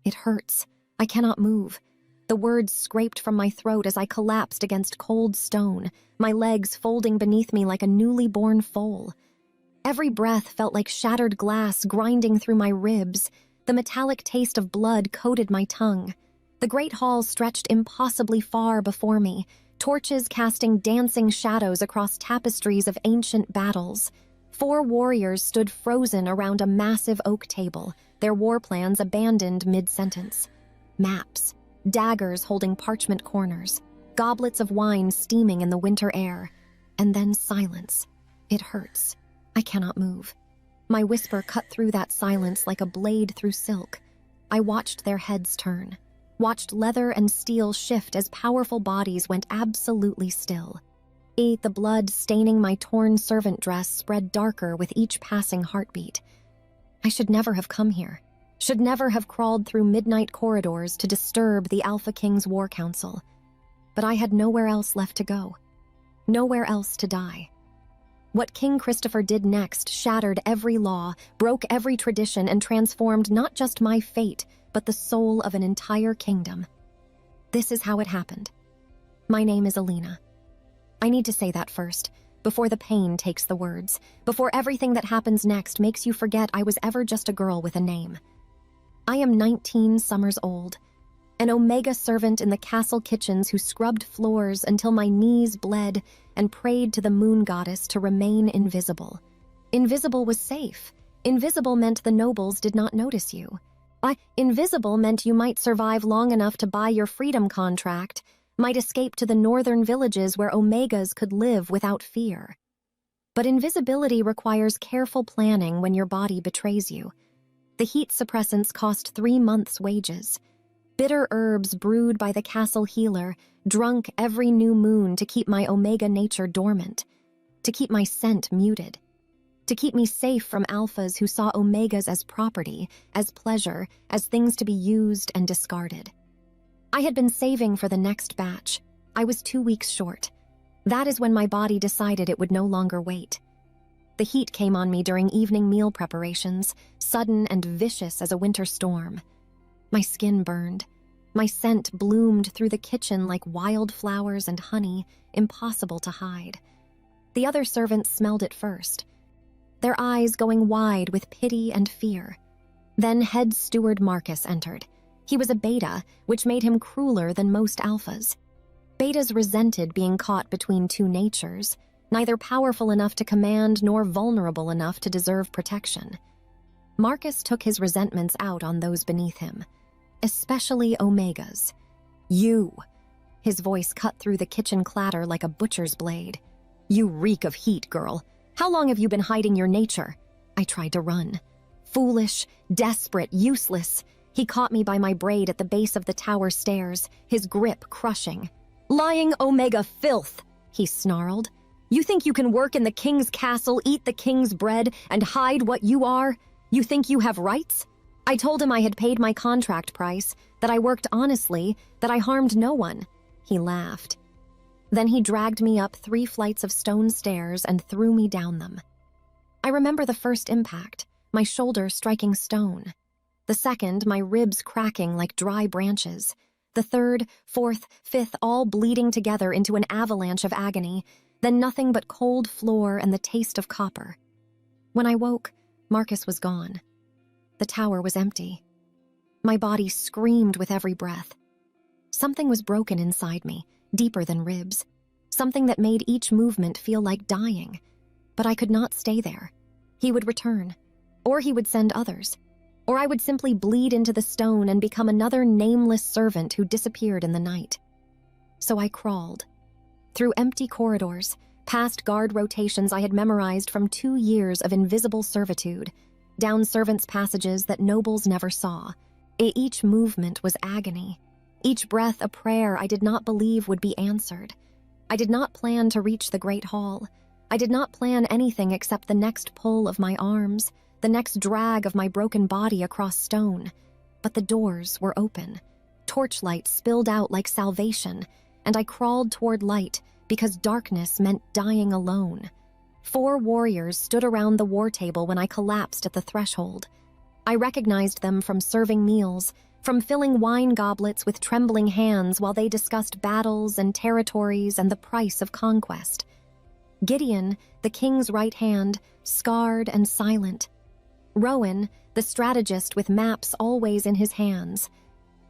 It hurts. I cannot move. The words scraped from my throat as I collapsed against cold stone, my legs folding beneath me like a newly born foal. Every breath felt like shattered glass grinding through my ribs. The metallic taste of blood coated my tongue. The great hall stretched impossibly far before me, torches casting dancing shadows across tapestries of ancient battles. 4 warriors stood frozen around a massive oak table, their war plans abandoned mid-sentence. Maps, daggers holding parchment corners, goblets of wine steaming in the winter air, and then silence. It hurts. I cannot move. My whisper cut through that silence like a blade through silk. I watched their heads turn, watched leather and steel shift as powerful bodies went absolutely still. The blood staining my torn servant dress spread darker with each passing heartbeat. I should never have come here, should never have crawled through midnight corridors to disturb the Alpha King's war council. But I had nowhere else left to go, nowhere else to die. What King Christopher did next shattered every law, broke every tradition, and transformed not just my fate, but the soul of an entire kingdom. This is how it happened. My name is Alina. I need to say that first, before the pain takes the words, before everything that happens next makes you forget I was ever just a girl with a name. I am 19 summers old, an Omega servant in the castle kitchens who scrubbed floors until my knees bled and prayed to the moon goddess to remain invisible. Invisible was safe. Invisible meant the nobles did not notice you. Invisible meant you might survive long enough to buy your freedom contract, might escape to the northern villages where Omegas could live without fear. But invisibility requires careful planning when your body betrays you. The heat suppressants cost 3 months' wages. Bitter herbs brewed by the castle healer, drunk every new moon to keep my Omega nature dormant, to keep my scent muted, to keep me safe from alphas who saw Omegas as property, as pleasure, as things to be used and discarded. I had been saving for the next batch. I was 2 weeks short. That is when my body decided it would no longer wait. The heat came on me during evening meal preparations, sudden and vicious as a winter storm. My skin burned. My scent bloomed through the kitchen like wildflowers and honey, impossible to hide. The other servants smelled it first, their eyes going wide with pity and fear. Then head steward Marcus entered. He was a beta, which made him crueler than most alphas. Betas resented being caught between 2 natures, neither powerful enough to command nor vulnerable enough to deserve protection. Marcus took his resentments out on those beneath him, especially Omegas. You! His voice cut through the kitchen clatter like a butcher's blade. You reek of heat, girl. How long have you been hiding your nature? I tried to run. Foolish, desperate, useless. He caught me by my braid at the base of the tower stairs, his grip crushing. Lying Omega filth, he snarled. You think you can work in the king's castle, eat the king's bread, and hide what you are? You think you have rights? I told him I had paid my contract price, that I worked honestly, that I harmed no one. He laughed. Then he dragged me up 3 flights of stone stairs and threw me down them. I remember the first impact, my shoulder striking stone. The second, my ribs cracking like dry branches. The third, fourth, fifth, all bleeding together into an avalanche of agony, then nothing but cold floor and the taste of copper. When I woke, Marcus was gone. The tower was empty. My body screamed with every breath. Something was broken inside me, deeper than ribs. Something that made each movement feel like dying. But I could not stay there. He would return. Or he would send others. Or I would simply bleed into the stone and become another nameless servant who disappeared in the night. So I crawled. Through empty corridors, past guard rotations I had memorized from 2 years of invisible servitude, down servants' passages that nobles never saw. Each movement was agony. Each breath a prayer I did not believe would be answered. I did not plan to reach the Great Hall. I did not plan anything except the next pull of my arms, the next drag of my broken body across stone. But the doors were open. Torchlight spilled out like salvation, and I crawled toward light because darkness meant dying alone. 4 warriors stood around the war table when I collapsed at the threshold. I recognized them from serving meals, from filling wine goblets with trembling hands while they discussed battles and territories and the price of conquest. Gideon, the king's right hand, scarred and silent. Rowan, the strategist with maps always in his hands.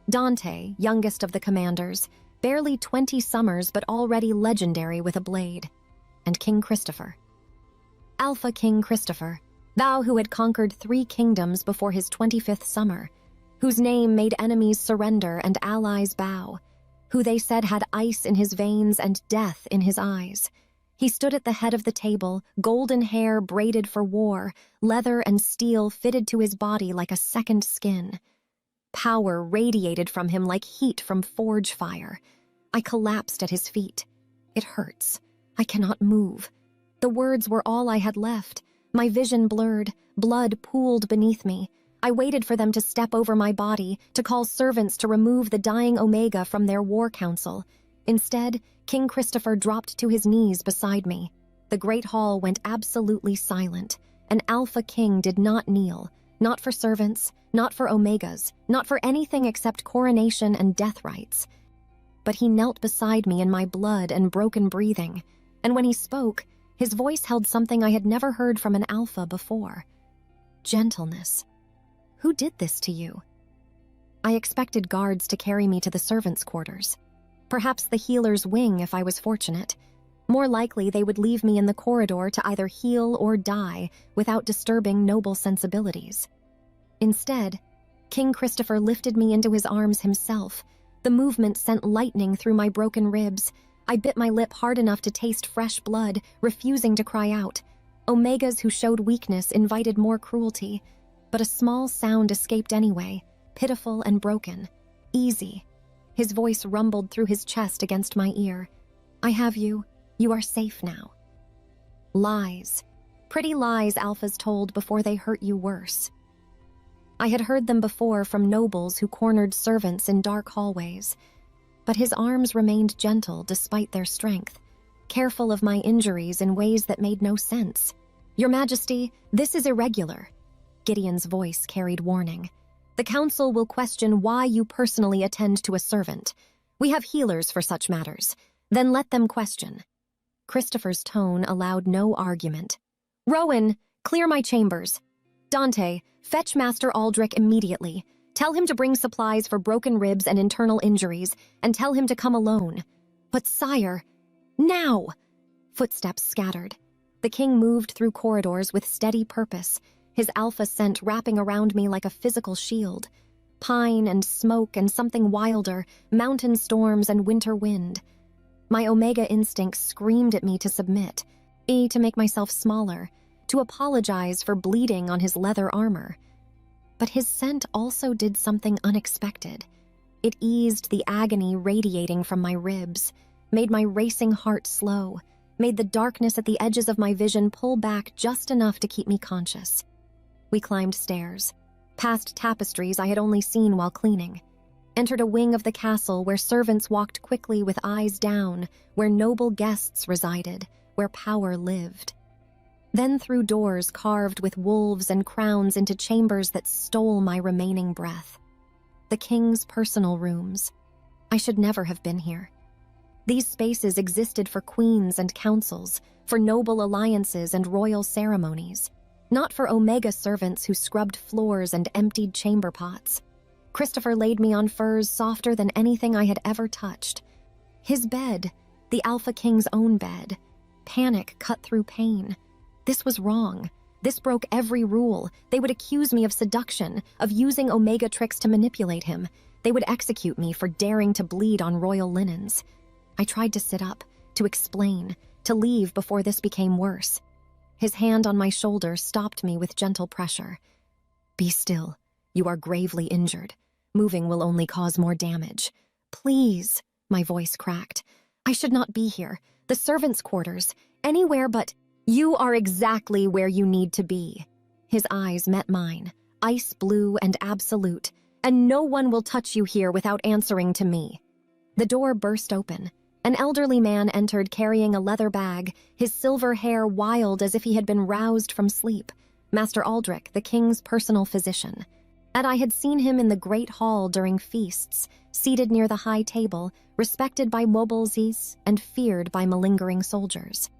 Dante, youngest of the commanders, barely 20 summers but already legendary with a blade. And King Christopher. Alpha King Christopher, thou who had conquered 3 kingdoms before his 25th summer, whose name made enemies surrender and allies bow, who they said had ice in his veins and death in his eyes. He stood at the head of the table, golden hair braided for war, leather and steel fitted to his body like a second skin. Power radiated from him like heat from forge fire. I collapsed at his feet. It hurts. I cannot move. The words were all I had left. My vision blurred, blood pooled beneath me. I waited for them to step over my body, to call servants to remove the dying Omega from their war council. Instead, King Christopher dropped to his knees beside me. The great hall went absolutely silent. An Alpha King did not kneel, not for servants, not for Omegas, not for anything except coronation and death rites. But he knelt beside me in my blood and broken breathing, and when he spoke, his voice held something I had never heard from an Alpha before. Gentleness. Who did this to you? I expected guards to carry me to the servants' quarters. Perhaps the healer's wing if I was fortunate. More likely they would leave me in the corridor to either heal or die without disturbing noble sensibilities. Instead, King Christopher lifted me into his arms himself. The movement sent lightning through my broken ribs. I bit my lip hard enough to taste fresh blood, refusing to cry out. Omegas who showed weakness invited more cruelty, but a small sound escaped anyway, pitiful and broken. Easy. His voice rumbled through his chest against my ear. I have you. You are safe now. Lies. Pretty lies Alphas told before they hurt you worse. I had heard them before from nobles who cornered servants in dark hallways. But his arms remained gentle despite their strength, careful of my injuries in ways that made no sense. Your Majesty, this is irregular. Gideon's voice carried warning. The council will question why you personally attend to a servant. We have healers for such matters. Then let them question. Christopher's tone allowed no argument. Rowan, clear my chambers. Dante, fetch Master Aldrich immediately. Tell him to bring supplies for broken ribs and internal injuries, and tell him to come alone. But sire, now! Footsteps scattered. The king moved through corridors with steady purpose, his alpha scent wrapping around me like a physical shield. Pine and smoke and something wilder, mountain storms and winter wind. My Omega instinct screamed at me to submit, to make myself smaller, to apologize for bleeding on his leather armor. But his scent also did something unexpected. It eased the agony radiating from my ribs, made my racing heart slow, made the darkness at the edges of my vision pull back just enough to keep me conscious. We climbed stairs, past tapestries I had only seen while cleaning, entered a wing of the castle where servants walked quickly with eyes down, where noble guests resided, where power lived. Then through doors carved with wolves and crowns into chambers that stole my remaining breath. The king's personal rooms. I should never have been here. These spaces existed for queens and councils, for noble alliances and royal ceremonies, not for Omega servants who scrubbed floors and emptied chamber pots. Christopher laid me on furs softer than anything I had ever touched. His bed, the Alpha King's own bed. Panic cut through pain. This was wrong. This broke every rule. They would accuse me of seduction, of using Omega tricks to manipulate him. They would execute me for daring to bleed on royal linens. I tried to sit up, to explain, to leave before this became worse. His hand on my shoulder stopped me with gentle pressure. Be still. You are gravely injured. Moving will only cause more damage. Please, my voice cracked. I should not be here. The servants' quarters. Anywhere but... You are exactly where you need to be. His eyes met mine, ice blue and absolute, and no one will touch you here without answering to me. The door burst open. An elderly man entered carrying a leather bag, his silver hair wild as if he had been roused from sleep. Master Aldrich, the king's personal physician. And I had seen him in the great hall during feasts, seated near the high table, respected by Wobolzis and feared by malingering soldiers.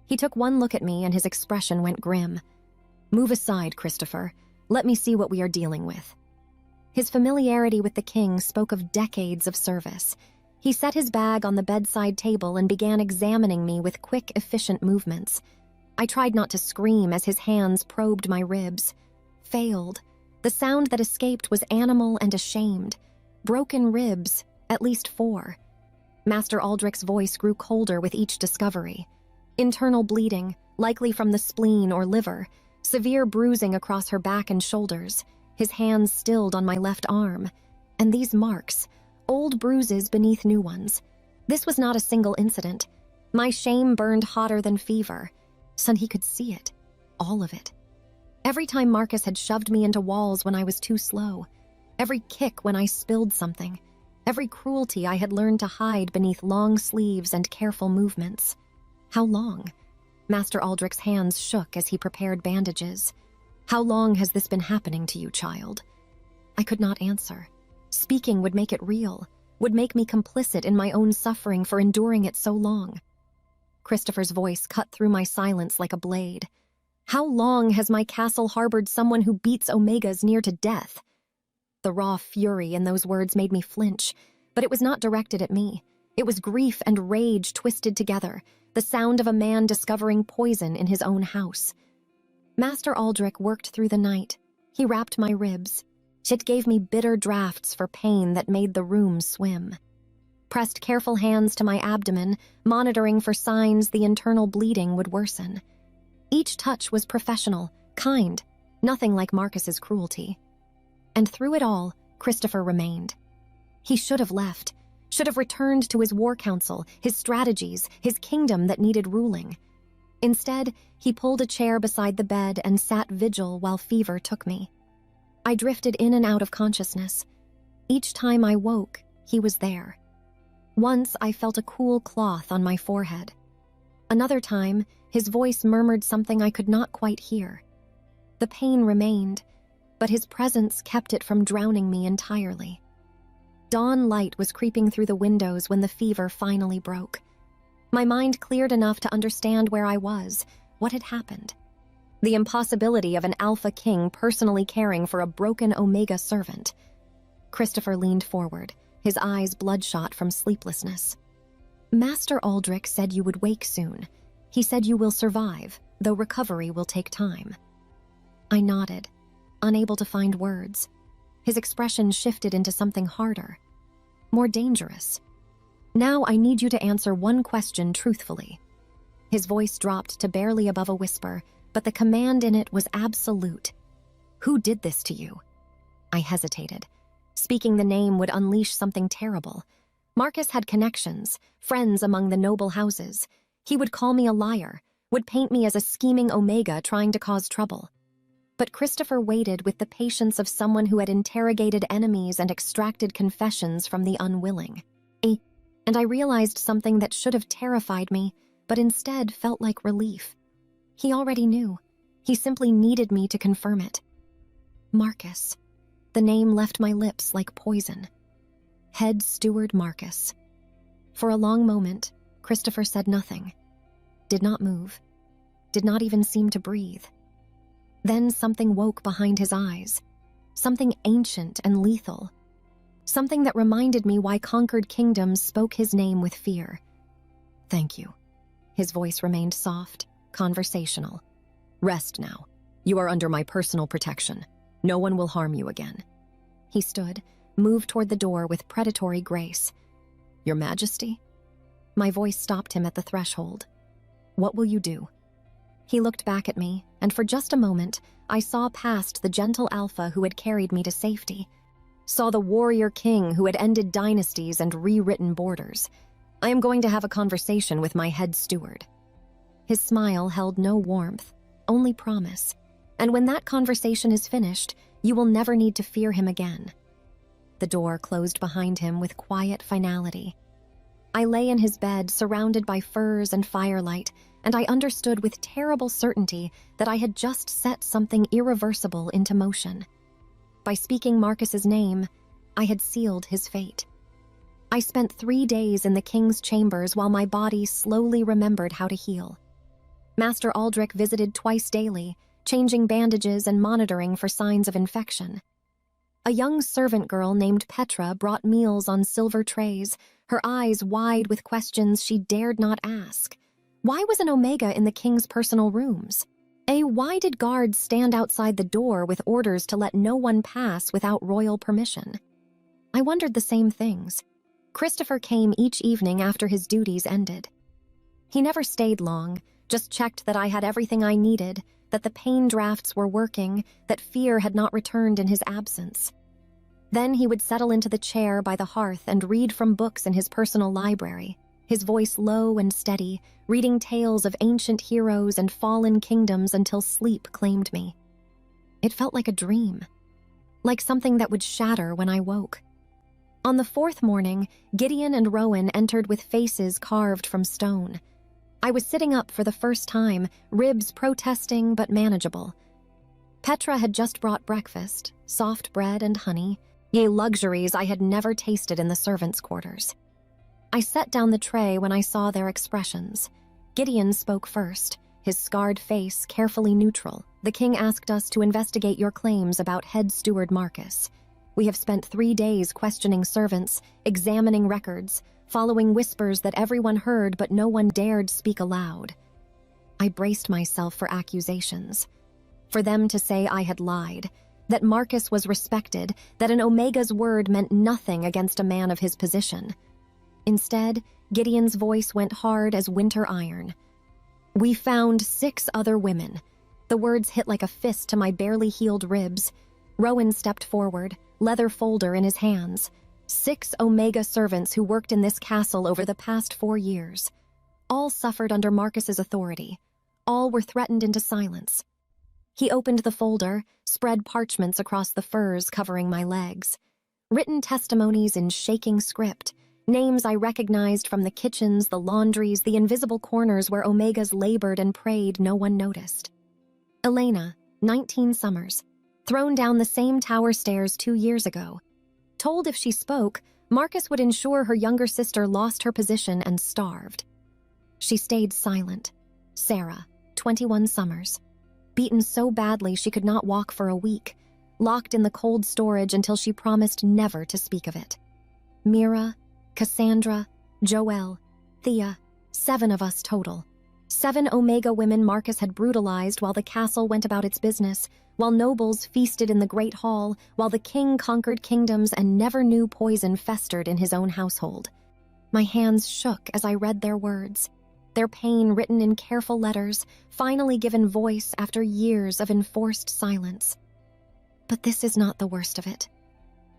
He took one look at me and his expression went grim. "Move aside, Christopher. Let me see what we are dealing with." His familiarity with the king spoke of decades of service. He set his bag on the bedside table and began examining me with quick, efficient movements. I tried not to scream as his hands probed my ribs. Failed. The sound that escaped was animal and ashamed. Broken ribs, at least 4. Master Aldrich's voice grew colder with each discovery. Internal bleeding, likely from the spleen or liver, severe bruising across her back and shoulders, his hands stilled on my left arm. And these marks, old bruises beneath new ones. This was not a single incident. My shame burned hotter than fever. Son, he could see it. All of it. Every time Marcus had shoved me into walls when I was too slow. Every kick when I spilled something. Every cruelty I had learned to hide beneath long sleeves and careful movements. How long? Master Aldrich's hands shook as he prepared bandages. How long has this been happening to you, child? I could not answer. Speaking would make it real, would make me complicit in my own suffering for enduring it so long. Christopher's voice cut through my silence like a blade. How long has my castle harbored someone who beats Omegas near to death? The raw fury in those words made me flinch, but it was not directed at me. It was grief and rage twisted together, the sound of a man discovering poison in his own house. Master Aldrich worked through the night. He wrapped my ribs. It gave me bitter drafts for pain that made the room swim. Pressed careful hands to my abdomen, monitoring for signs the internal bleeding would worsen. Each touch was professional, kind, nothing like Marcus's cruelty. And through it all, Christopher remained. He should have left, should have returned to his war council, his strategies, his kingdom that needed ruling. Instead, he pulled a chair beside the bed and sat vigil while fever took me. I drifted in and out of consciousness. Each time I woke, he was there. Once I felt a cool cloth on my forehead. Another time, his voice murmured something I could not quite hear. The pain remained, but his presence kept it from drowning me entirely. Dawn light was creeping through the windows when the fever finally broke. My mind cleared enough to understand where I was, what had happened. The impossibility of an Alpha King personally caring for a broken Omega servant. Christopher leaned forward, his eyes bloodshot from sleeplessness. Master Aldrich said you would wake soon. He said you will survive, though recovery will take time. I nodded, unable to find words. His expression shifted into something harder, more dangerous. Now I need you to answer one question truthfully. His voice dropped to barely above a whisper, but the command in it was absolute. Who did this to you? I hesitated. Speaking the name would unleash something terrible. Marcus had connections, friends among the noble houses. He would call me a liar, would paint me as a scheming Omega trying to cause trouble. But Christopher waited with the patience of someone who had interrogated enemies and extracted confessions from the unwilling. And I realized something that should have terrified me, but instead felt like relief. He already knew. He simply needed me to confirm it. Marcus. The name left my lips like poison. Head Steward Marcus. For a long moment, Christopher said nothing. Did not move. Did not even seem to breathe. Then something woke behind his eyes. Something ancient and lethal. Something that reminded me why conquered kingdoms spoke his name with fear. Thank you. His voice remained soft, conversational. Rest now. You are under my personal protection. No one will harm you again. He stood, moved toward the door with predatory grace. Your Majesty? My voice stopped him at the threshold. What will you do? He looked back at me, and for just a moment, I saw past the gentle Alpha who had carried me to safety. Saw the warrior king who had ended dynasties and rewritten borders. I am going to have a conversation with my head steward. His smile held no warmth, only promise. And when that conversation is finished, you will never need to fear him again. The door closed behind him with quiet finality. I lay in his bed, surrounded by furs and firelight, and I understood with terrible certainty that I had just set something irreversible into motion. By speaking Marcus's name, I had sealed his fate. I spent 3 days in the king's chambers while my body slowly remembered how to heal. Master Aldrich visited twice daily, changing bandages and monitoring for signs of infection. A young servant girl named Petra brought meals on silver trays, her eyes wide with questions she dared not ask. Why was an Omega in the king's personal rooms? Why did guards stand outside the door with orders to let no one pass without royal permission? I wondered the same things. Christopher came each evening after his duties ended. He never stayed long, just checked that I had everything I needed, that the pain drafts were working, that fear had not returned in his absence. Then he would settle into the chair by the hearth and read from books in his personal library, his voice low and steady, reading tales of ancient heroes and fallen kingdoms until sleep claimed me. It felt like a dream, like something that would shatter when I woke. On the 4th morning, Gideon and Rowan entered with faces carved from stone. I was sitting up for the first time, ribs protesting but manageable. Petra had just brought breakfast, soft bread and honey, luxuries I had never tasted in the servants' quarters. I set down the tray when I saw their expressions. Gideon spoke first, his scarred face carefully neutral. The king asked us to investigate your claims about head steward Marcus. We have spent 3 days questioning servants, examining records, following whispers that everyone heard but no one dared speak aloud. I braced myself for accusations, for them to say I had lied, that Marcus was respected, that an Omega's word meant nothing against a man of his position. Instead, Gideon's voice went hard as winter iron. We found 6 other women. The words hit like a fist to my barely healed ribs. Rowan stepped forward, leather folder in his hands. 6 Omega servants who worked in this castle over the past 4 years. All suffered under Marcus's authority. All were threatened into silence. He opened the folder, spread parchments across the furs covering my legs. Written testimonies in shaking script, names I recognized from the kitchens, the laundries, the invisible corners where Omegas labored and prayed no one noticed. Elena, 19 summers, thrown down the same tower stairs 2 years ago. Told if she spoke, Marcus would ensure her younger sister lost her position and starved. She stayed silent. Sarah, 21 summers, beaten so badly she could not walk for a week, locked in the cold storage until she promised never to speak of it. Mira, Cassandra, Joelle, Thea, 7 of us total. 7 Omega women Marcus had brutalized while the castle went about its business, while nobles feasted in the Great Hall, while the king conquered kingdoms and never knew poison festered in his own household. My hands shook as I read their words, their pain written in careful letters, finally given voice after years of enforced silence. But this is not the worst of it.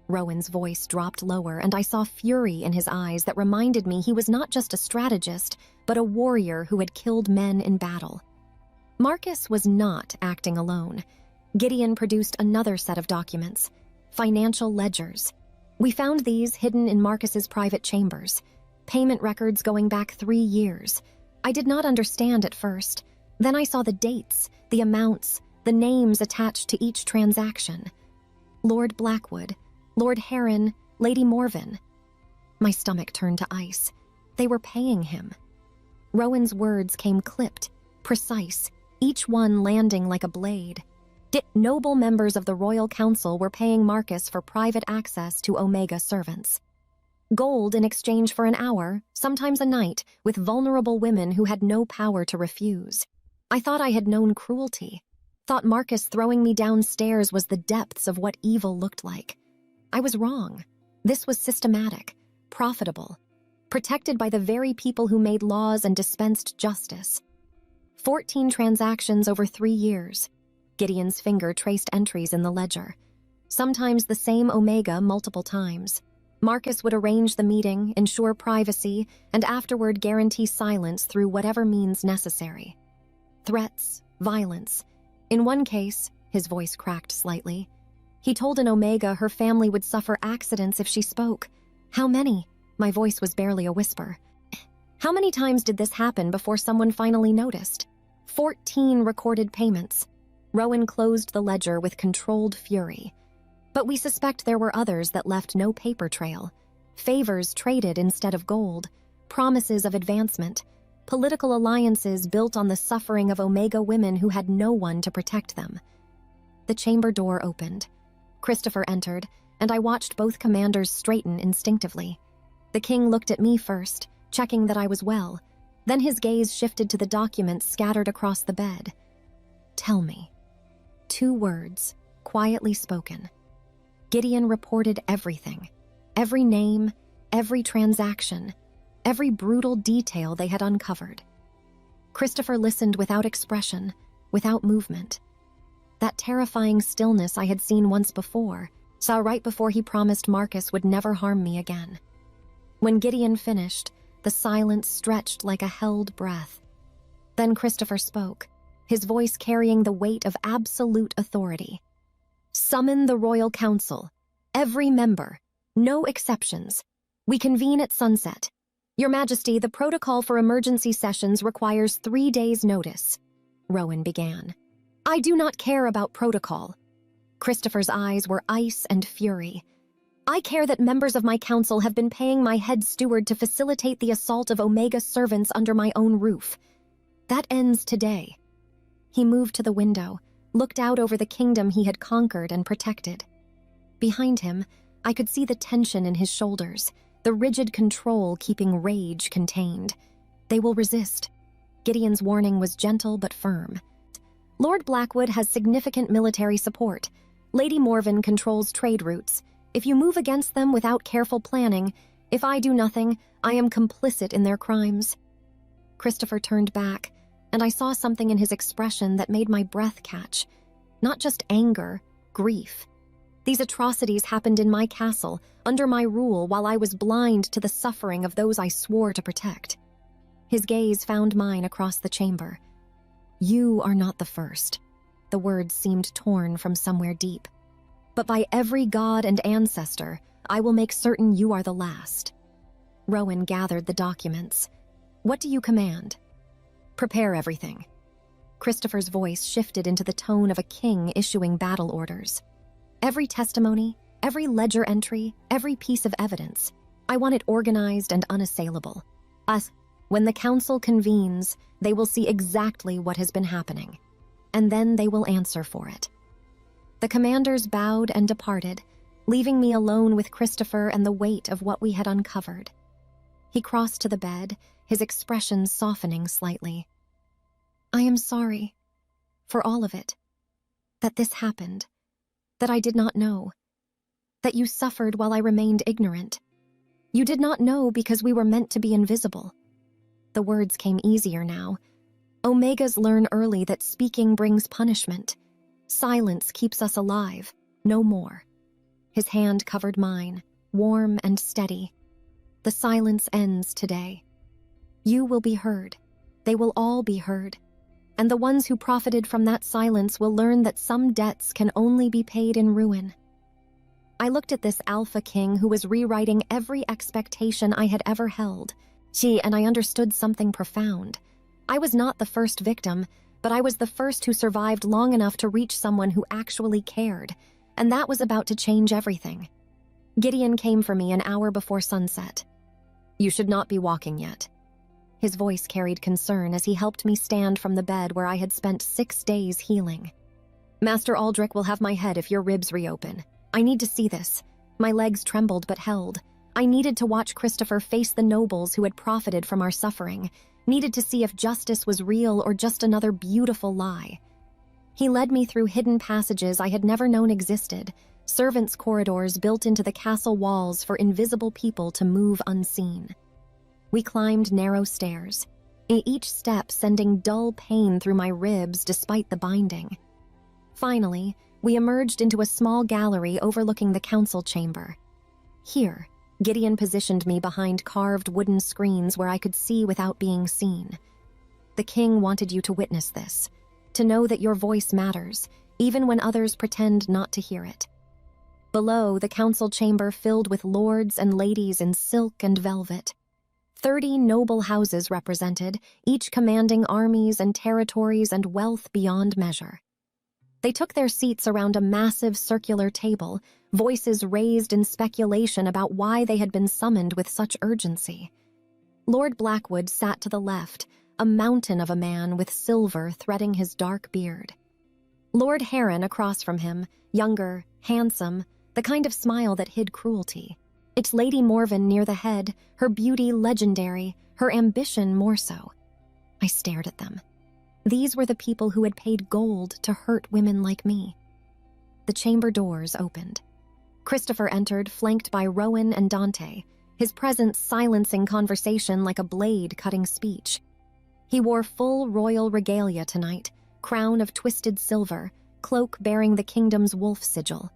Rowan's voice dropped lower, and I saw fury in his eyes that reminded me he was not just a strategist, but a warrior who had killed men in battle. Marcus was not acting alone. Gideon produced another set of documents, financial ledgers. We found these hidden in Marcus's private chambers, payment records going back 3 years. I did not understand at first. Then I saw the dates, the amounts, the names attached to each transaction. Lord Blackwood, Lord Heron, Lady Morven. My stomach turned to ice. They were paying him. Rowan's words came clipped, precise, each one landing like a blade. Noble members of the Royal Council were paying Marcus for private access to Omega servants. Gold in exchange for an hour, sometimes a night, with vulnerable women who had no power to refuse. I thought I had known cruelty. Thought Marcus throwing me downstairs was the depths of what evil looked like. I was wrong. This was systematic, profitable, protected by the very people who made laws and dispensed justice. 14 transactions over 3 years. Gideon's finger traced entries in the ledger. Sometimes the same Omega multiple times. Marcus would arrange the meeting, ensure privacy, and afterward guarantee silence through whatever means necessary. Threats, violence. In one case, his voice cracked slightly, he told an Omega her family would suffer accidents if she spoke. How many? My voice was barely a whisper. How many times did this happen before someone finally noticed? 14 recorded payments. Rowan closed the ledger with controlled fury. But we suspect there were others that left no paper trail. Favors traded instead of gold, promises of advancement, political alliances built on the suffering of Omega women who had no one to protect them. The chamber door opened. Christopher entered, and I watched both commanders straighten instinctively. The king looked at me first, checking that I was well. Then his gaze shifted to the documents scattered across the bed. "Tell me." 2 words, quietly spoken. Gideon reported everything. Every name, every transaction, every brutal detail they had uncovered. Christopher listened without expression, without movement. That terrifying stillness I had seen once before, saw right before he promised Marcus would never harm me again. When Gideon finished, the silence stretched like a held breath. Then Christopher spoke, his voice carrying the weight of absolute authority. "Summon the Royal Council. Every member. No exceptions. We convene at sunset. Your Majesty, the protocol for emergency sessions requires 3 days' notice," Rowan began. "I do not care about protocol." Christopher's eyes were ice and fury. "I care that members of my council have been paying my head steward to facilitate the assault of Omega servants under my own roof. That ends today." He moved to the window, looked out over the kingdom he had conquered and protected. Behind him, I could see the tension in his shoulders, the rigid control keeping rage contained. They will resist. Gideon's warning was gentle but firm. "Lord Blackwood has significant military support. Lady Morven controls trade routes. If you move against them without careful planning, if I do nothing, I am complicit in their crimes." Christopher turned back, and I saw something in his expression that made my breath catch. Not just anger, grief. These atrocities happened in my castle, under my rule, while I was blind to the suffering of those I swore to protect. His gaze found mine across the chamber. "You are not the first." The words seemed torn from somewhere deep. "But by every god and ancestor, I will make certain you are the last." Rowan gathered the documents. "What do you command?" "Prepare everything." Christopher's voice shifted into the tone of a king issuing battle orders. "Every testimony, every ledger entry, every piece of evidence. I want it organized and unassailable. When the council convenes, they will see exactly what has been happening, and then they will answer for it." The commanders bowed and departed, leaving me alone with Christopher and the weight of what we had uncovered. He crossed to the bed, his expression softening slightly. "I am sorry for all of it. That this happened. That I did not know. That you suffered while I remained ignorant. You did not know because we were meant to be invisible." The words came easier now. Omegas learn early that speaking brings punishment. Silence keeps us alive, no more. His hand covered mine, warm and steady. "The silence ends today. You will be heard. They will all be heard. And the ones who profited from that silence will learn that some debts can only be paid in ruin." I looked at this alpha king who was rewriting every expectation I had ever held. And I understood something profound. I was not the first victim, but I was the first who survived long enough to reach someone who actually cared, and that was about to change everything. Gideon came for me an hour before sunset. "You should not be walking yet." His voice carried concern as he helped me stand from the bed where I had spent 6 days healing. "Master Aldrich will have my head if your ribs reopen. I need to see this." My legs trembled but held. I needed to watch Christopher face the nobles who had profited from our suffering, needed to see if justice was real or just another beautiful lie. He led me through hidden passages I had never known existed, servants' corridors built into the castle walls for invisible people to move unseen. We climbed narrow stairs, each step sending dull pain through my ribs despite the binding. Finally, we emerged into a small gallery overlooking the council chamber. Here, Gideon positioned me behind carved wooden screens where I could see without being seen. "The king wanted you to witness this, to know that your voice matters, even when others pretend not to hear it." Below, the council chamber filled with lords and ladies in silk and velvet. 30 noble houses represented, each commanding armies and territories and wealth beyond measure. They took their seats around a massive circular table, voices raised in speculation about why they had been summoned with such urgency. Lord Blackwood sat to the left, a mountain of a man with silver threading his dark beard. Lord Heron across from him, younger, handsome, the kind of smile that hid cruelty. It's Lady Morven near the head, her beauty legendary, her ambition more so. I stared at them. These were the people who had paid gold to hurt women like me. The chamber doors opened. Christopher entered, flanked by Rowan and Dante, his presence silencing conversation like a blade cutting speech. He wore full royal regalia tonight, crown of twisted silver, cloak bearing the kingdom's wolf sigil.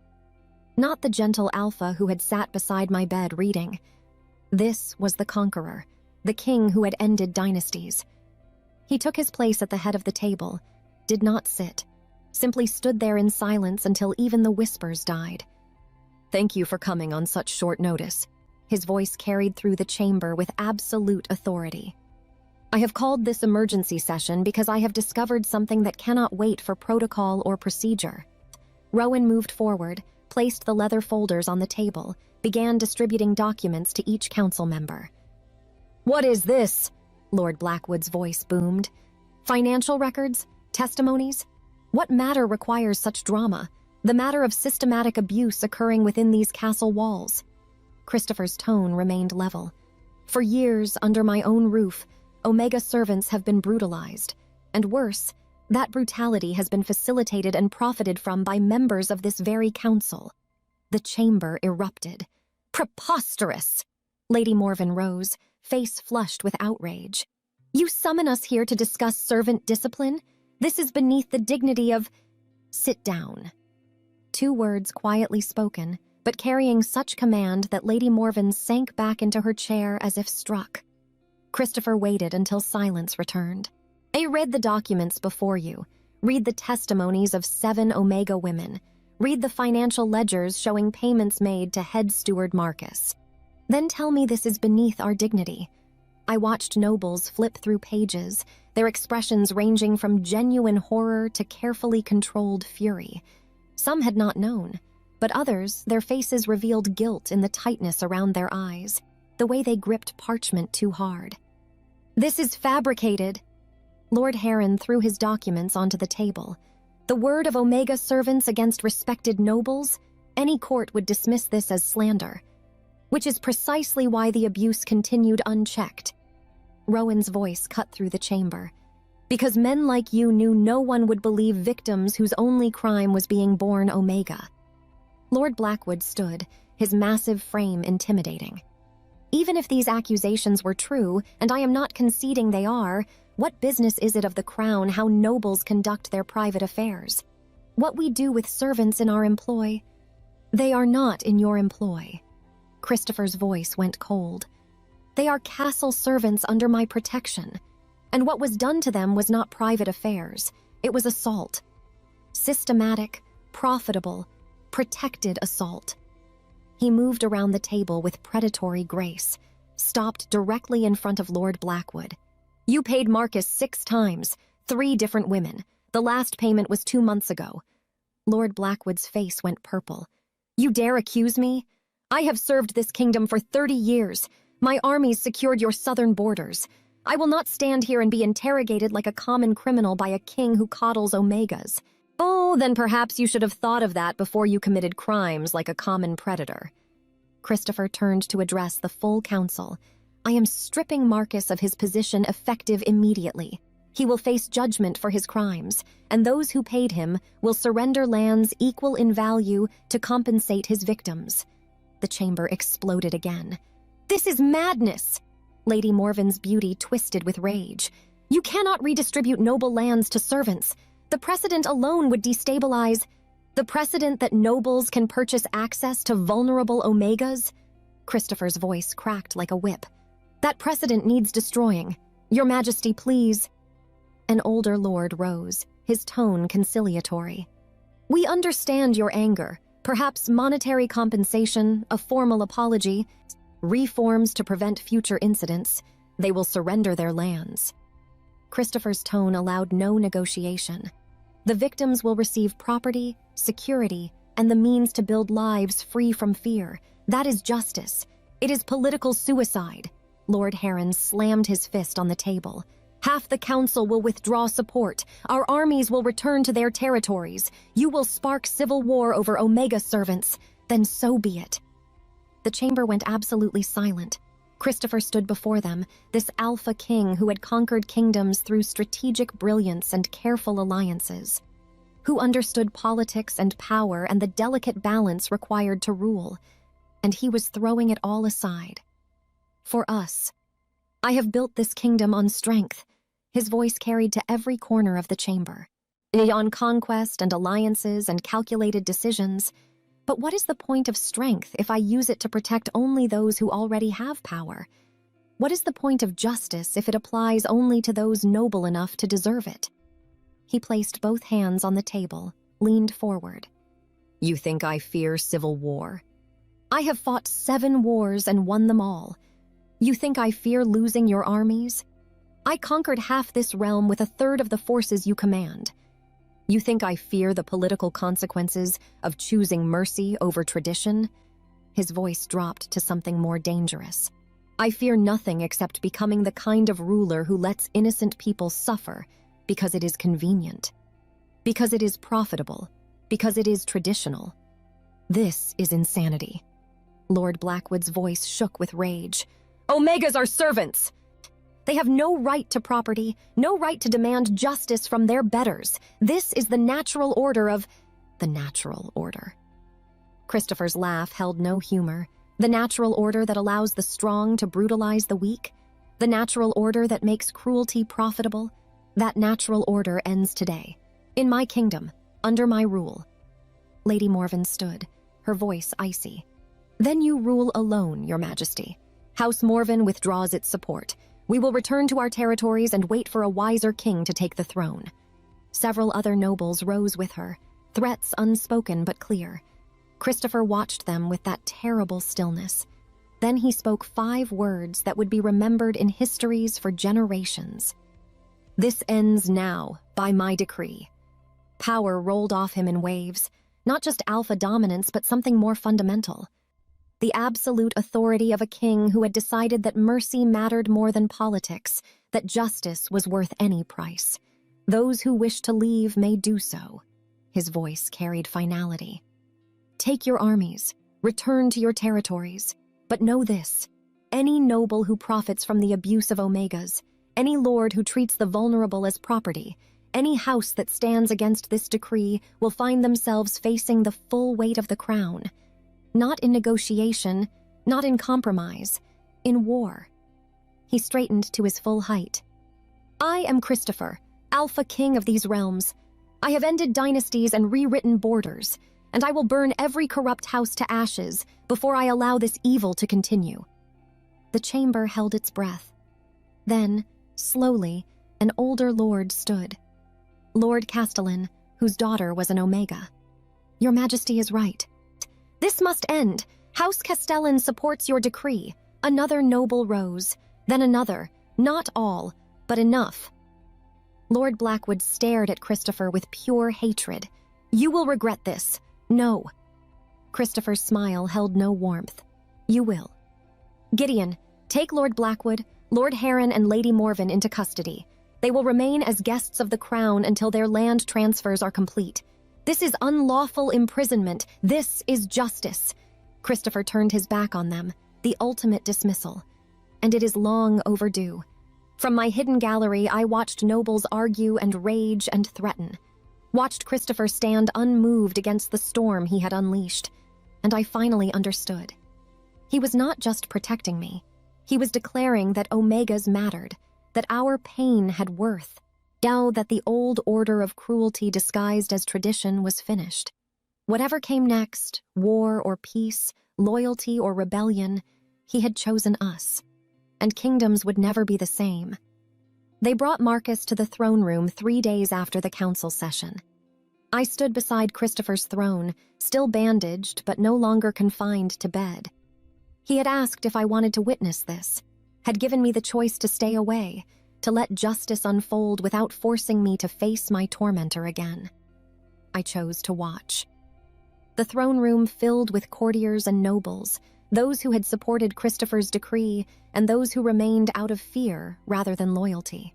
Not the gentle Alpha who had sat beside my bed reading. This was the conqueror, the king who had ended dynasties. He took his place at the head of the table, did not sit, simply stood there in silence until even the whispers died. "Thank you for coming on such short notice." His voice carried through the chamber with absolute authority. "I have called this emergency session because I have discovered something that cannot wait for protocol or procedure." Rowan moved forward, placed the leather folders on the table, began distributing documents to each council member. "What is this?" Lord Blackwood's voice boomed. "Financial records? Testimonies? What matter requires such drama? The matter of systematic abuse occurring within these castle walls." Christopher's tone remained level. "For years, under my own roof, Omega servants have been brutalized. And worse, that brutality has been facilitated and profited from by members of this very council." The chamber erupted. "Preposterous!" Lady Morven rose, face flushed with outrage. "You summon us here to discuss servant discipline? This is beneath the dignity of—" "Sit down." 2 words quietly spoken, but carrying such command that Lady Morven sank back into her chair as if struck. Christopher waited until silence returned. "I read the documents before you. Read the testimonies of 7 Omega women. Read the financial ledgers showing payments made to head steward Marcus. Then tell me this is beneath our dignity." I watched nobles flip through pages, their expressions ranging from genuine horror to carefully controlled fury. Some had not known, but others, their faces revealed guilt in the tightness around their eyes, the way they gripped parchment too hard. "This is fabricated." Lord Heron threw his documents onto the table. "The word of Omega servants against respected nobles? Any court would dismiss this as slander. Which is precisely why the abuse continued unchecked." Rowan's voice cut through the chamber. "Because men like you knew no one would believe victims whose only crime was being born Omega." Lord Blackwood stood, his massive frame intimidating. "Even if these accusations were true, and I am not conceding they are, what business is it of the crown how nobles conduct their private affairs? What we do with servants in our employ? They are not in your employ." Christopher's voice went cold. "They are castle servants under my protection. And what was done to them was not private affairs. It was assault. Systematic, profitable, protected assault." He moved around the table with predatory grace, stopped directly in front of Lord Blackwood. "You paid Marcus 6 times, 3 different women. The last payment was 2 months ago." Lord Blackwood's face went purple. "You dare accuse me? I have served this kingdom for 30 years. My armies secured your southern borders. I will not stand here and be interrogated like a common criminal by a king who coddles Omegas." "Oh, then perhaps you should have thought of that before you committed crimes like a common predator." Christopher turned to address the full council. "I am stripping Marcus of his position effective immediately. He will face judgment for his crimes, and those who paid him will surrender lands equal in value to compensate his victims." The chamber exploded again. "This is madness!" Lady Morven's beauty twisted with rage. "You cannot redistribute noble lands to servants. The precedent alone would destabilize—" "The precedent that nobles can purchase access to vulnerable Omegas?" Christopher's voice cracked like a whip. "That precedent needs destroying. Your Majesty, please." An older lord rose, his tone conciliatory. "We understand your anger. Perhaps monetary compensation, a formal apology, reforms to prevent future incidents. They will surrender their lands." Christopher's tone allowed no negotiation. The victims will receive property, security, and the means to build lives free from fear. That is justice. It is political suicide. Lord Heron slammed his fist on the table. Half the council will withdraw support. Our armies will return to their territories. You will spark civil war over Omega servants. Then so be it. The chamber went absolutely silent. Christopher stood before them, this alpha king who had conquered kingdoms through strategic brilliance and careful alliances, who understood politics and power and the delicate balance required to rule, and he was throwing it all aside. For us. I have built this kingdom on strength. His voice carried to every corner of the chamber. On conquest and alliances and calculated decisions. But what is the point of strength if I use it to protect only those who already have power? What is the point of justice if it applies only to those noble enough to deserve it? He placed both hands on the table, leaned forward. You think I fear civil war? I have fought 7 wars and won them all. You think I fear losing your armies? I conquered half this realm with 1/3 of the forces you command. You think I fear the political consequences of choosing mercy over tradition? His voice dropped to something more dangerous. I fear nothing except becoming the kind of ruler who lets innocent people suffer because it is convenient, because it is profitable, because it is traditional. This is insanity. Lord Blackwood's voice shook with rage. Omegas are servants! They have no right to property, no right to demand justice from their betters. This is the natural order of the natural order. Christopher's laugh held no humor. The natural order that allows the strong to brutalize the weak. The natural order that makes cruelty profitable. That natural order ends today. In my kingdom, under my rule. Lady Morven stood, her voice icy. Then you rule alone, Your Majesty. House Morven withdraws its support. We will return to our territories and wait for a wiser king to take the throne. Several other nobles rose with her, threats unspoken but clear. Christopher watched them with that terrible stillness. Then he spoke 5 words that would be remembered in histories for generations. This ends now, by my decree. Power rolled off him in waves, not just alpha dominance, but something more fundamental. The absolute authority of a king who had decided that mercy mattered more than politics, that justice was worth any price. Those who wish to leave may do so. His voice carried finality. Take your armies, return to your territories, but know this. Any noble who profits from the abuse of Omegas, any lord who treats the vulnerable as property, any house that stands against this decree will find themselves facing the full weight of the crown. Not in negotiation, not in compromise, in war. He straightened to his full height. I am Christopher, Alpha King of these realms. I have ended dynasties and rewritten borders, and I will burn every corrupt house to ashes before I allow this evil to continue. The chamber held its breath. Then, slowly, an older lord stood. Lord Castellan, whose daughter was an Omega. Your Majesty is right. This must end. House Castellan supports your decree. Another noble rose, then another. Not all, but enough. Lord Blackwood stared at Christopher with pure hatred. You will regret this. No. Christopher's smile held no warmth. You will. Gideon, take Lord Blackwood, Lord Heron, and Lady Morven into custody. They will remain as guests of the crown until their land transfers are complete. This is unlawful imprisonment. This is justice. Christopher turned his back on them, the ultimate dismissal. And it is long overdue. From my hidden gallery, I watched nobles argue and rage and threaten. Watched Christopher stand unmoved against the storm he had unleashed. And I finally understood. He was not just protecting me. He was declaring that Omegas mattered, that our pain had worth. Now that the old order of cruelty disguised as tradition was finished. Whatever came next, war or peace, loyalty or rebellion, he had chosen us. And kingdoms would never be the same. They brought Marcus to the throne room 3 days after the council session. I stood beside Christopher's throne, still bandaged but no longer confined to bed. He had asked if I wanted to witness this, had given me the choice to stay away, to let justice unfold without forcing me to face my tormentor again. I chose to watch. The throne room filled with courtiers and nobles, those who had supported Christopher's decree and those who remained out of fear rather than loyalty.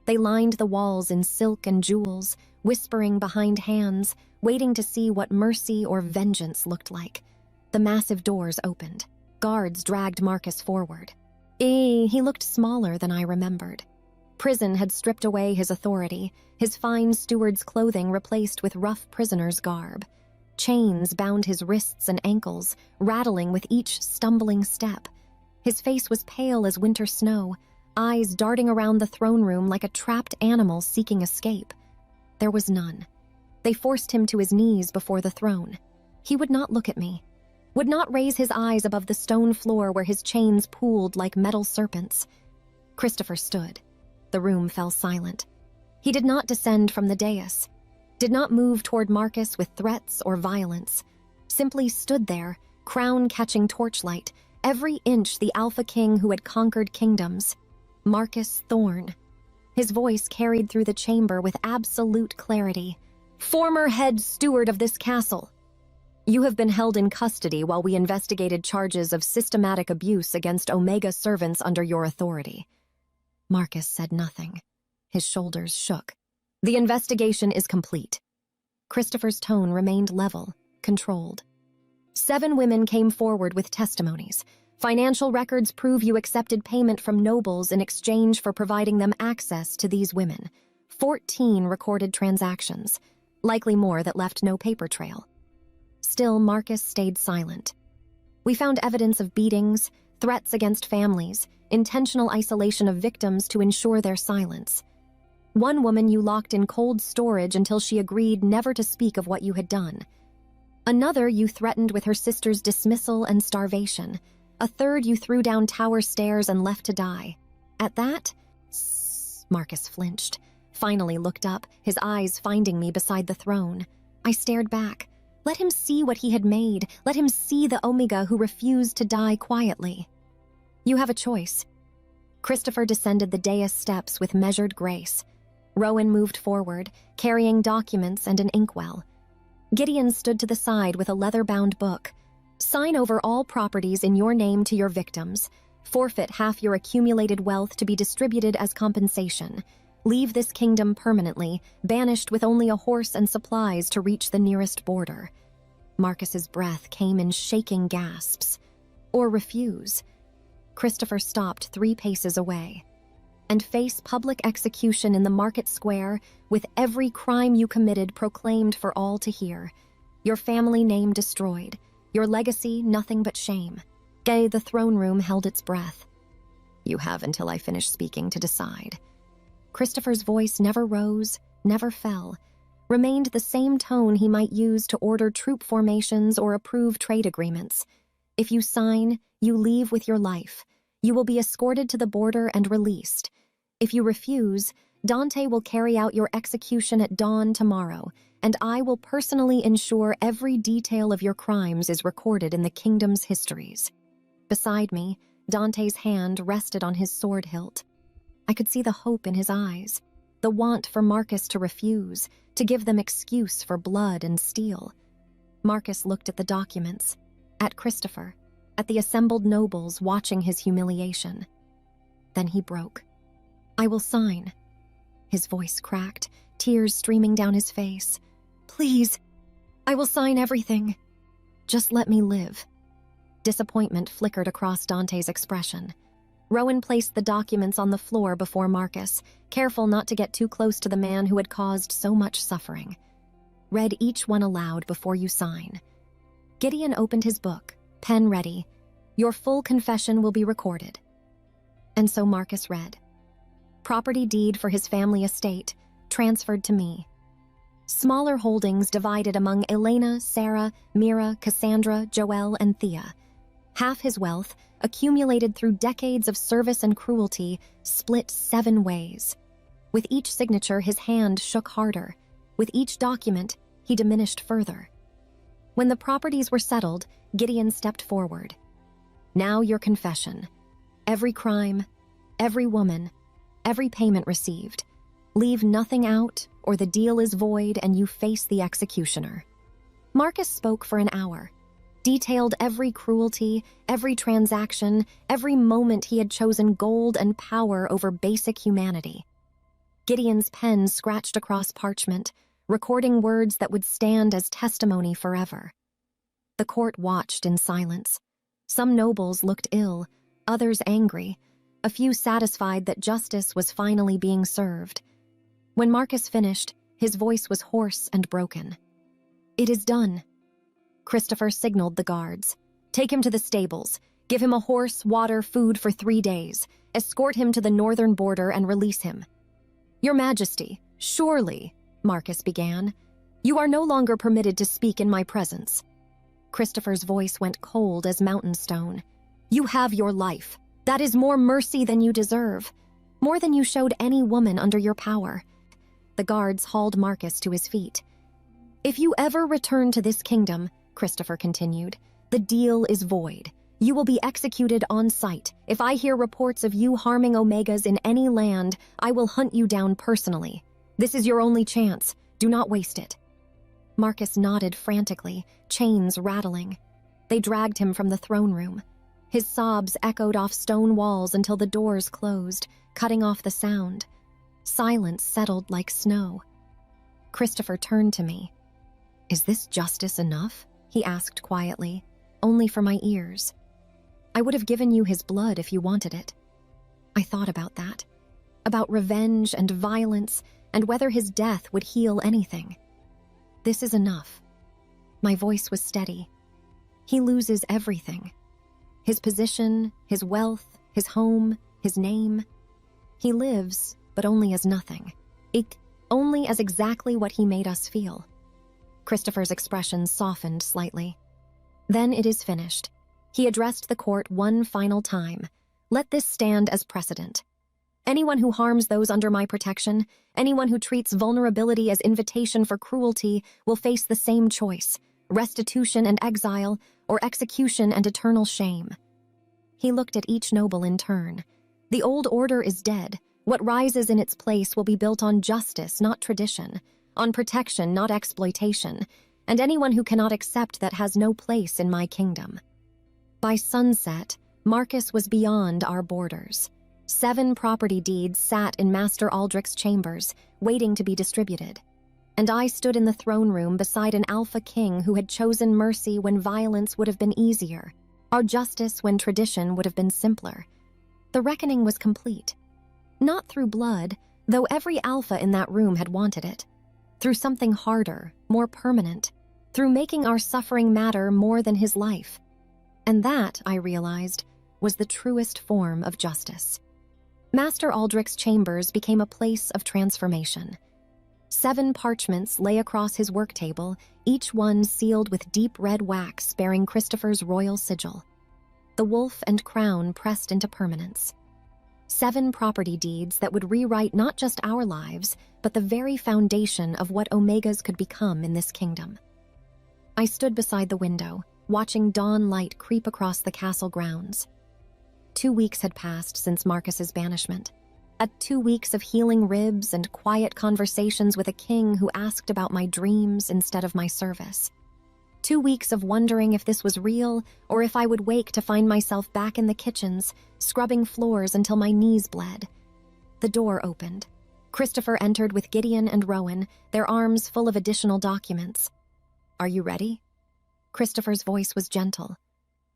They lined the walls in silk and jewels, whispering behind hands, waiting to see what mercy or vengeance looked like. The massive doors opened. Guards dragged Marcus forward. He looked smaller than I remembered. Prison had stripped away his authority, his fine steward's clothing replaced with rough prisoner's garb. Chains bound his wrists and ankles, rattling with each stumbling step. His face was pale as winter snow, eyes darting around the throne room like a trapped animal seeking escape. There was none. They forced him to his knees before the throne. He would not look at me, would not raise his eyes above the stone floor where his chains pooled like metal serpents. Christopher stood. The room fell silent. He did not descend from the dais, did not move toward Marcus with threats or violence, simply stood there, crown-catching torchlight, every inch the Alpha King who had conquered kingdoms. Marcus Thorne. His voice carried through the chamber with absolute clarity. "Former head steward of this castle. You have been held in custody while we investigated charges of systematic abuse against Omega servants under your authority." Marcus said nothing. His shoulders shook. "The investigation is complete." Christopher's tone remained level, controlled. 7 women came forward with testimonies. Financial records prove you accepted payment from nobles in exchange for providing them access to these women. 14 recorded transactions, likely more that left no paper trail. Still, Marcus stayed silent. We found evidence of beatings, threats against families, intentional isolation of victims to ensure their silence. One woman you locked in cold storage until she agreed never to speak of what you had done. Another you threatened with her sister's dismissal and starvation. A third you threw down tower stairs and left to die. At that, Marcus flinched, finally looked up, his eyes finding me beside the throne. I stared back. Let him see what he had made. Let him see the Omega who refused to die quietly. "You have a choice." Christopher descended the dais steps with measured grace. Rowan moved forward, carrying documents and an inkwell. Gideon stood to the side with a leather-bound book. "Sign over all properties in your name to your victims. Forfeit half your accumulated wealth to be distributed as compensation. Leave this kingdom permanently, banished with only a horse and supplies to reach the nearest border." Marcus's breath came in shaking gasps. "Or refuse." Christopher stopped 3 paces away. "And face public execution in the market square with every crime you committed proclaimed for all to hear. Your family name destroyed. Your legacy nothing but shame." The throne room held its breath. "You have until I finish speaking to decide." Christopher's voice never rose, never fell, remained the same tone he might use to order troop formations or approve trade agreements. "If you sign, you leave with your life. You will be escorted to the border and released. If you refuse, Dante will carry out your execution at dawn tomorrow, and I will personally ensure every detail of your crimes is recorded in the kingdom's histories." Beside me, Dante's hand rested on his sword hilt. I could see the hope in his eyes, the want for Marcus to refuse, to give them excuse for blood and steel. Marcus looked at the documents, at Christopher, at the assembled nobles watching his humiliation. Then he broke. "I will sign." His voice cracked, tears streaming down his face. "Please, I will sign everything. Just let me live." Disappointment flickered across Dante's expression. Rowan placed the documents on the floor before Marcus, careful not to get too close to the man who had caused so much suffering. "Read each one aloud before you sign." Gideon opened his book, pen ready. "Your full confession will be recorded." And so Marcus read. Property deed for his family estate, transferred to me. Smaller holdings divided among Elena, Sarah, Mira, Cassandra, Joelle, and Thea. Half his wealth, accumulated through decades of service and cruelty, split 7 ways. With each signature, his hand shook harder. With each document, he diminished further. When the properties were settled, Gideon stepped forward. "Now your confession. Every crime, every woman, every payment received. Leave nothing out, or the deal is void and you face the executioner. Marcus spoke for an hour, detailed every cruelty, every transaction, every moment he had chosen gold and power over basic humanity. Gideon's pen scratched across parchment, recording words that would stand as testimony forever. The court watched in silence. Some nobles looked ill, others angry, a few satisfied that justice was finally being served. When Marcus finished, his voice was hoarse and broken. "It is done." Christopher signaled the guards. "Take him to the stables. Give him a horse, water, food for 3 days. Escort him to the northern border and release him." "Your Majesty, surely," Marcus began. "You are no longer permitted to speak in my presence." Christopher's voice went cold as mountain stone. "You have your life. That is more mercy than you deserve. More than you showed any woman under your power." The guards hauled Marcus to his feet. "If you ever return to this kingdom," Christopher continued, "the deal is void. You will be executed on sight. If I hear reports of you harming Omegas in any land, I will hunt you down personally. This is your only chance. Do not waste it." Marcus nodded frantically, chains rattling. They dragged him from the throne room. His sobs echoed off stone walls until the doors closed, cutting off the sound. Silence settled like snow. Christopher turned to me. "Is this justice enough?" he asked quietly, only for my ears. "I would have given you his blood if you wanted it." I thought about that, about revenge and violence, and whether his death would heal anything. "This is enough." My voice was steady. "He loses everything. His position, his wealth, his home, his name. He lives, but only as nothing. Only as exactly what he made us feel." Christopher's expression softened slightly. "Then it is finished." He addressed the court one final time. "Let this stand as precedent. Anyone who harms those under my protection, anyone who treats vulnerability as invitation for cruelty, will face the same choice: restitution and exile, or execution and eternal shame." He looked at each noble in turn. "The old order is dead. What rises in its place will be built on justice, not tradition, on protection, not exploitation, and anyone who cannot accept that has no place in my kingdom." By sunset, Marcus was beyond our borders. 7 property deeds sat in Master Aldrich's chambers, waiting to be distributed. And I stood in the throne room beside an alpha king who had chosen mercy when violence would have been easier, our justice when tradition would have been simpler. The reckoning was complete. Not through blood, though every alpha in that room had wanted it. Through something harder, more permanent. Through making our suffering matter more than his life. And that, I realized, was the truest form of justice. Master Aldrich's chambers became a place of transformation. 7 parchments lay across his work table, each one sealed with deep red wax bearing Christopher's royal sigil. The wolf and crown pressed into permanence. 7 property deeds that would rewrite not just our lives, but the very foundation of what Omegas could become in this kingdom. I stood beside the window, watching dawn light creep across the castle grounds. 2 weeks had passed since Marcus's banishment. 2 weeks of healing ribs and quiet conversations with a king who asked about my dreams instead of my service. 2 weeks of wondering if this was real or if I would wake to find myself back in the kitchens, scrubbing floors until my knees bled. The door opened. Christopher entered with Gideon and Rowan, their arms full of additional documents. "Are you ready?" Christopher's voice was gentle.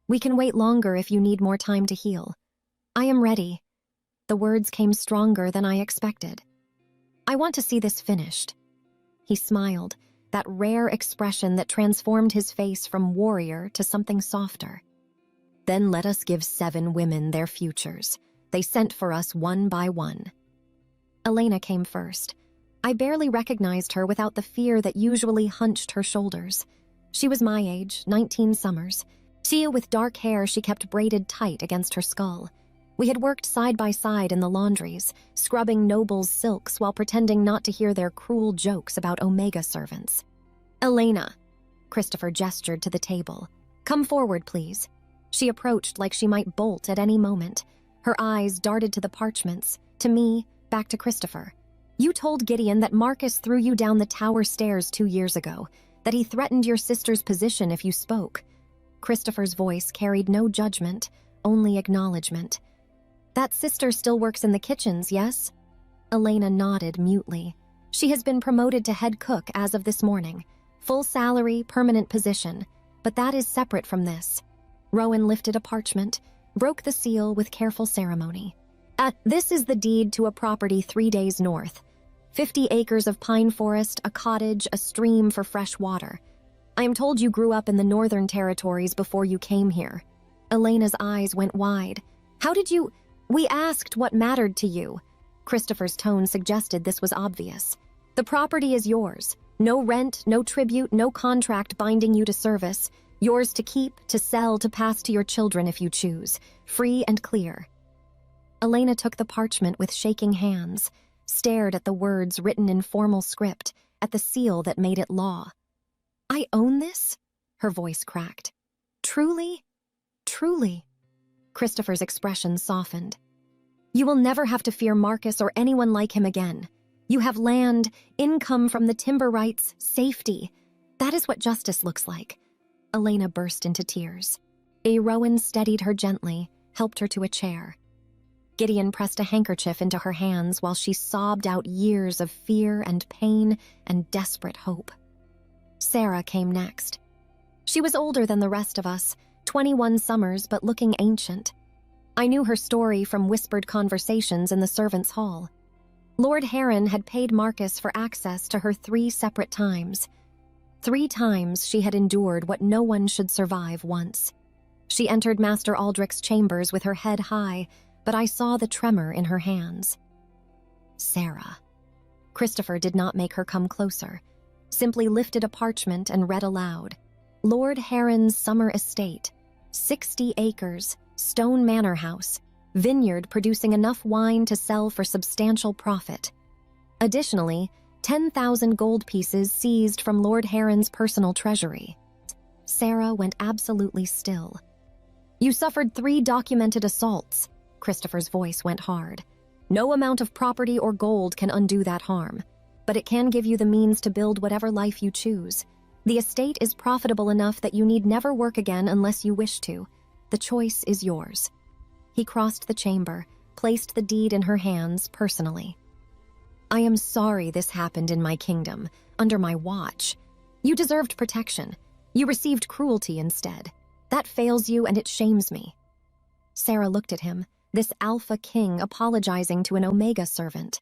"We can wait longer if you need more time to heal." "I am ready." The words came stronger than I expected. "I want to see this finished." He smiled, that rare expression that transformed his face from warrior to something softer. "Then let us give 7 women their futures. They sent for us one by one." Elena came first. I barely recognized her without the fear that usually hunched her shoulders. She was my age, 19 summers. With dark hair she kept braided tight against her skull. We had worked side by side in the laundries, scrubbing nobles' silks while pretending not to hear their cruel jokes about Omega servants. "Elena," Christopher gestured to the table. "Come forward, please." She approached like she might bolt at any moment. Her eyes darted to the parchments, to me, back to Christopher. You told Gideon that Marcus threw you down the tower stairs 2 years ago, that he threatened your sister's position if you spoke. Christopher's voice carried no judgment, only acknowledgement. That sister still works in the kitchens, yes? Elena nodded mutely. She has been promoted to head cook as of this morning. Full salary, permanent position. But that is separate from this. Rowan lifted a parchment, broke the seal with careful ceremony. This is the deed to a property 3 days north. 50 acres of pine forest, a cottage, a stream for fresh water. I am told you grew up in the northern territories before you came here. Elena's eyes went wide. How did you... We asked what mattered to you. Christopher's tone suggested this was obvious. The property is yours. No rent, no tribute, no contract binding you to service. Yours to keep, to sell, to pass to your children if you choose. Free and clear. Elena took the parchment with shaking hands, stared at the words written in formal script, at the seal that made it law. I own this? Her voice cracked. Truly? Truly? Christopher's expression softened. You will never have to fear Marcus or anyone like him again. You have land, income from the timber rights, safety. That is what justice looks like. Elena burst into tears. Rowan steadied her gently, helped her to a chair. Gideon pressed a handkerchief into her hands while she sobbed out years of fear and pain and desperate hope. Sarah came next. She was older than the rest of us, 21 summers but looking ancient. I knew her story from whispered conversations in the servants' hall. Lord Heron had paid Marcus for access to her 3 separate times. 3 times she had endured what no one should survive once. She entered Master Aldrich's chambers with her head high, but I saw the tremor in her hands. Sarah. Christopher did not make her come closer, simply lifted a parchment and read aloud. Lord Heron's summer estate, 60 acres, stone manor house, vineyard producing enough wine to sell for substantial profit. Additionally, 10,000 gold pieces seized from Lord Heron's personal treasury. Sarah went absolutely still. You suffered 3 documented assaults. Christopher's voice went hard. No amount of property or gold can undo that harm, but it can give you the means to build whatever life you choose. The estate is profitable enough that you need never work again unless you wish to. The choice is yours. He crossed the chamber, placed the deed in her hands personally. I am sorry this happened in my kingdom, under my watch. You deserved protection. You received cruelty instead. That fails you and it shames me. Sarah looked at him, this alpha king apologizing to an omega servant.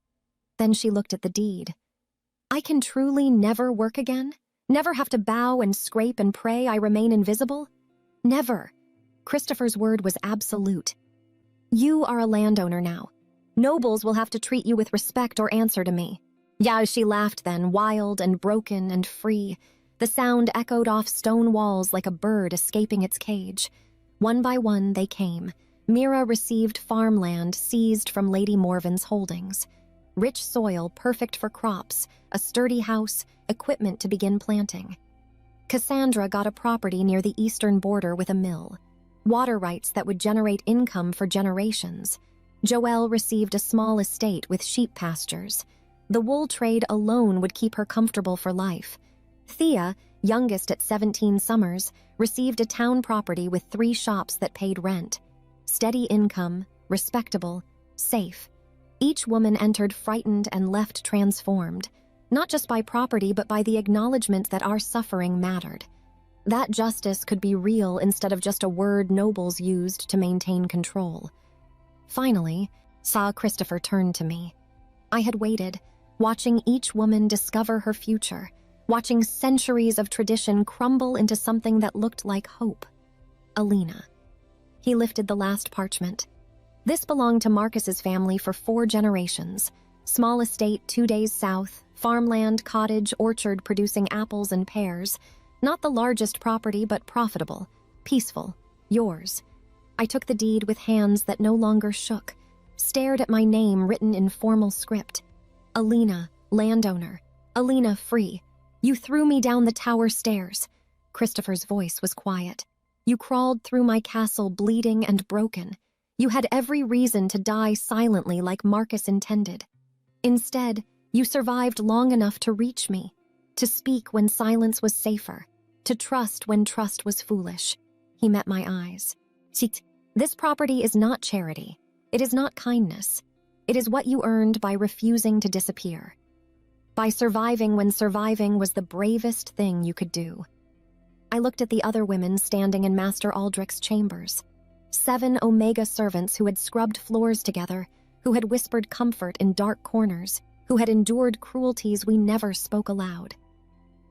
Then she looked at the deed. I can truly never work again? Never have to bow and scrape and pray I remain invisible? Never. Christopher's word was absolute. You are a landowner now. Nobles will have to treat you with respect or answer to me. Yeah, she laughed then, wild and broken and free. The sound echoed off stone walls like a bird escaping its cage. One by one they came. Mira received farmland seized from Lady Morven's holdings. Rich soil perfect for crops, a sturdy house, equipment to begin planting. Cassandra got a property near the eastern border with a mill. Water rights that would generate income for generations. Joelle received a small estate with sheep pastures. The wool trade alone would keep her comfortable for life. Thea, youngest at 17 summers, received a town property with 3 shops that paid rent. Steady income, respectable, safe. Each woman entered frightened and left transformed, not just by property but by the acknowledgement that our suffering mattered. That justice could be real instead of just a word nobles used to maintain control. Finally, Christopher turned to me. I had waited, watching each woman discover her future, watching centuries of tradition crumble into something that looked like hope. Alina. He lifted the last parchment. This belonged to Marcus's family for 4 generations. Small estate 2 days south, farmland, cottage, orchard producing apples and pears. Not the largest property, but profitable, peaceful, yours. I took the deed with hands that no longer shook, stared at my name written in formal script. Alina, landowner. Alina, free. You threw me down the tower stairs. Christopher's voice was quiet. You crawled through my castle bleeding and broken. You had every reason to die silently like Marcus intended. Instead, you survived long enough to reach me, to speak when silence was safer, to trust when trust was foolish. He met my eyes. This property is not charity. It is not kindness. It is what you earned by refusing to disappear. By surviving when surviving was the bravest thing you could do. I looked at the other women standing in Master Aldrich's chambers. 7 Omega servants who had scrubbed floors together, who had whispered comfort in dark corners, who had endured cruelties we never spoke aloud.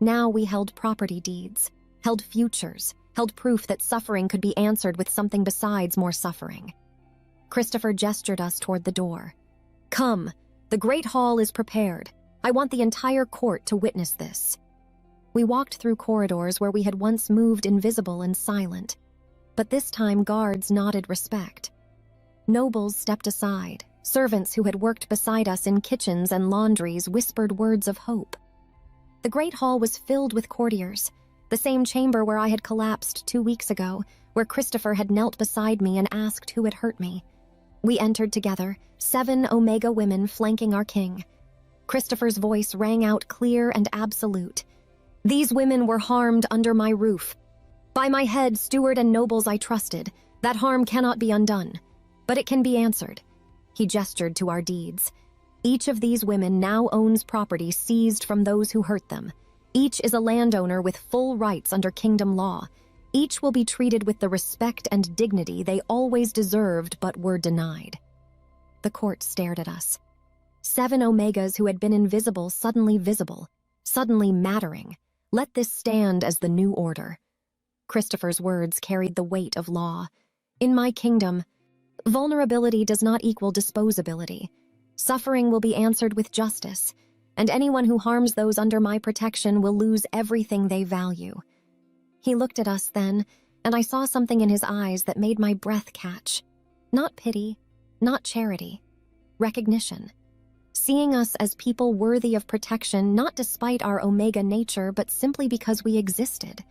Now we held property deeds, held futures, held proof that suffering could be answered with something besides more suffering. Christopher gestured us toward the door. Come, the great hall is prepared. I want the entire court to witness this. We walked through corridors where we had once moved invisible and silent, but this time guards nodded respect. Nobles stepped aside. Servants who had worked beside us in kitchens and laundries whispered words of hope. The great hall was filled with courtiers, the same chamber where I had collapsed 2 weeks ago, where Christopher had knelt beside me and asked who had hurt me. We entered together, 7 Omega women flanking our king. Christopher's voice rang out clear and absolute. These women were harmed under my roof. By my head, steward and nobles I trusted, that harm cannot be undone, but it can be answered. He gestured to our deeds. Each of these women now owns property seized from those who hurt them. Each is a landowner with full rights under kingdom law. Each will be treated with the respect and dignity they always deserved but were denied. The court stared at us. 7 Omegas who had been invisible suddenly visible, suddenly mattering. Let this stand as the new order. Christopher's words carried the weight of law. In my kingdom, vulnerability does not equal disposability. Suffering will be answered with justice, and anyone who harms those under my protection will lose everything they value. He looked at us then, and I saw something in his eyes that made my breath catch. Not pity, not charity, recognition. Seeing us as people worthy of protection, not despite our Omega nature, but simply because we existed.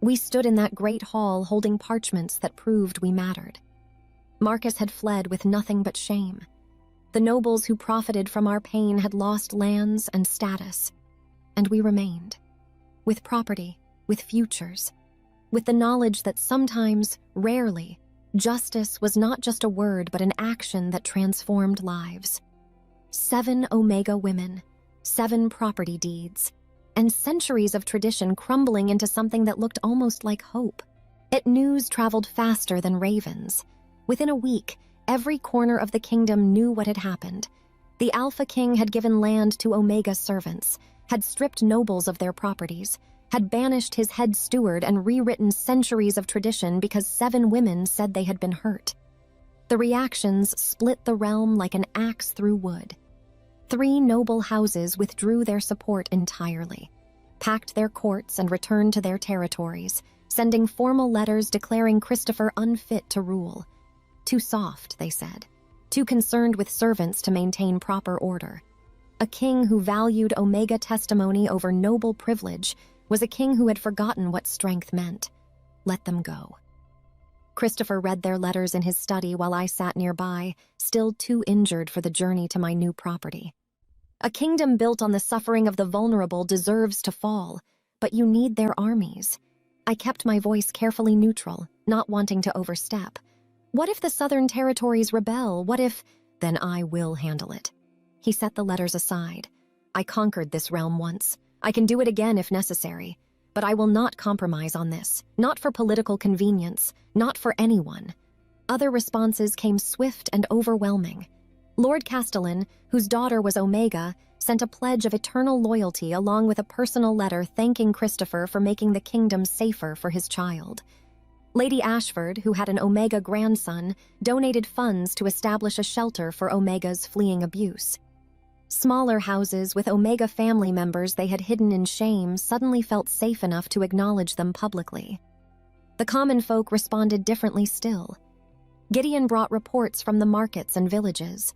We stood in that great hall holding parchments that proved we mattered. Marcus had fled with nothing but shame. The nobles who profited from our pain had lost lands and status, and we remained. With property, with futures, with the knowledge that sometimes, rarely, justice was not just a word but an action that transformed lives. 7 Omega women, 7 property deeds, and centuries of tradition crumbling into something that looked almost like hope. News traveled faster than ravens. Within a week, every corner of the kingdom knew what had happened. The Alpha King had given land to Omega servants, had stripped nobles of their properties, had banished his head steward and rewritten centuries of tradition because 7 women said they had been hurt. The reactions split the realm like an axe through wood. 3 noble houses withdrew their support entirely, packed their courts and returned to their territories, sending formal letters declaring Christopher unfit to rule. Too soft, they said. Too concerned with servants to maintain proper order. A king who valued Omega testimony over noble privilege was a king who had forgotten what strength meant. Let them go. Christopher read their letters in his study while I sat nearby, still too injured for the journey to my new property. A kingdom built on the suffering of the vulnerable deserves to fall, but you need their armies. I kept my voice carefully neutral, not wanting to overstep. What if the Southern Territories rebel? What if... Then I will handle it. He set the letters aside. I conquered this realm once. I can do it again if necessary. But I will not compromise on this. Not for political convenience. Not for anyone. Other responses came swift and overwhelming. Lord Castellan, whose daughter was Omega, sent a pledge of eternal loyalty along with a personal letter thanking Christopher for making the kingdom safer for his child. Lady Ashford, who had an Omega grandson, donated funds to establish a shelter for Omegas fleeing abuse. Smaller houses with Omega family members they had hidden in shame suddenly felt safe enough to acknowledge them publicly. The common folk responded differently still. Gideon brought reports from the markets and villages.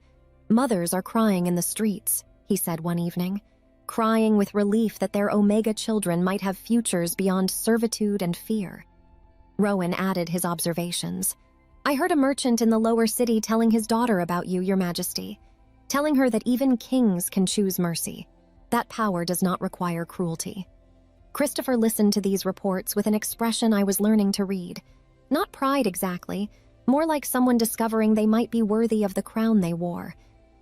Mothers are crying in the streets, he said one evening, crying with relief that their Omega children might have futures beyond servitude and fear. Rowan added his observations. I heard a merchant in the lower city telling his daughter about you, Your Majesty. telling her that even kings can choose mercy. That power does not require cruelty. Christopher listened to these reports with an expression I was learning to read. Not pride exactly, more like someone discovering they might be worthy of the crown they wore.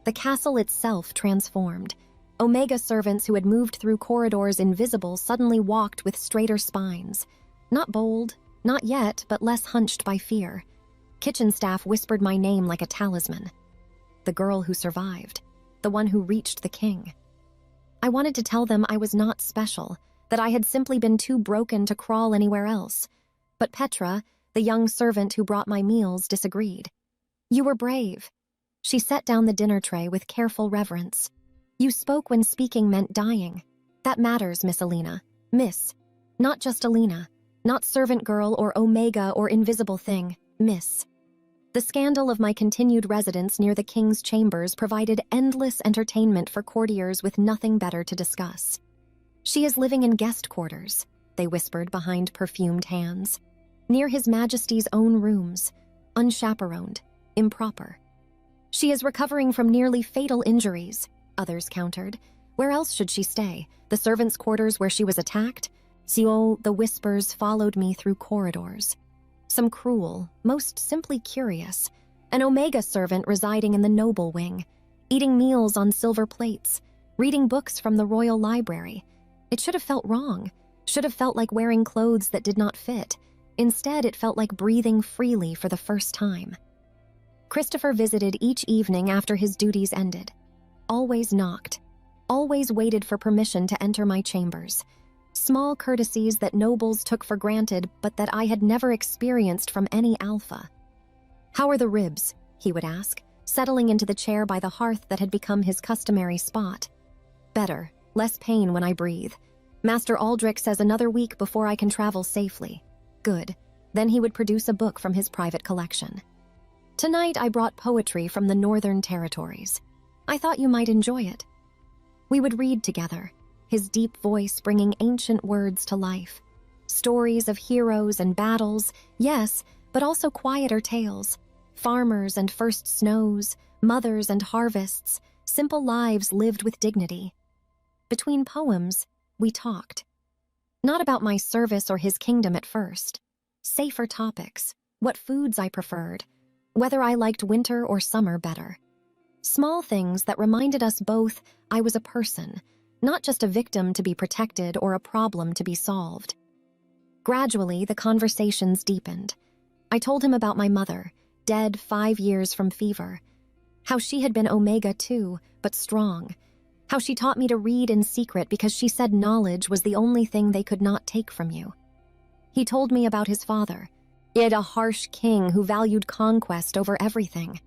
The castle itself transformed. Omega servants who had moved through corridors invisible suddenly walked with straighter spines. Not bold, not yet, but less hunched by fear. Kitchen staff whispered my name like a talisman. The girl who survived. The one who reached the king. I wanted to tell them I was not special, that I had simply been too broken to crawl anywhere else. But Petra, the young servant who brought my meals, disagreed. You were brave. She set down the dinner tray with careful reverence. You spoke when speaking meant dying. That matters, Miss Alina. Miss. Not just Alina. Not servant girl or Omega or invisible thing. Miss. The scandal of my continued residence near the king's chambers provided endless entertainment for courtiers with nothing better to discuss. She is living in guest quarters, they whispered behind perfumed hands. Near His Majesty's own rooms, unchaperoned, improper. She is recovering from nearly fatal injuries, others countered. Where else should she stay? The servants' quarters where she was attacked? So the whispers followed me through corridors. Some cruel, most simply curious. An Omega servant residing in the noble wing, eating meals on silver plates, reading books from the royal library. It should have felt wrong, should have felt like wearing clothes that did not fit. Instead, it felt like breathing freely for the first time. Christopher visited each evening after his duties ended. Always knocked. Always waited for permission to enter my chambers. Small courtesies that nobles took for granted, but that I had never experienced from any alpha. How are the ribs? He would ask, settling into the chair by the hearth that had become his customary spot. Better, less pain when I breathe. Master Aldrich says another week before I can travel safely. Good. Then he would produce a book from his private collection. Tonight I brought poetry from the Northern Territories. I thought you might enjoy it. We would read together, his deep voice bringing ancient words to life. Stories of heroes and battles, yes, but also quieter tales. Farmers and first snows, mothers and harvests, simple lives lived with dignity. Between poems, we talked. Not about my service or his kingdom at first. Safer topics, what foods I preferred, whether I liked winter or summer better. Small things that reminded us both I was a person, not just a victim to be protected or a problem to be solved. Gradually, the conversations deepened. I told him about my mother, dead 5 years from fever. How she had been Omega too, but strong. How she taught me to read in secret because she said knowledge was the only thing they could not take from you. He told me about his father, yet a harsh king who valued conquest over everything.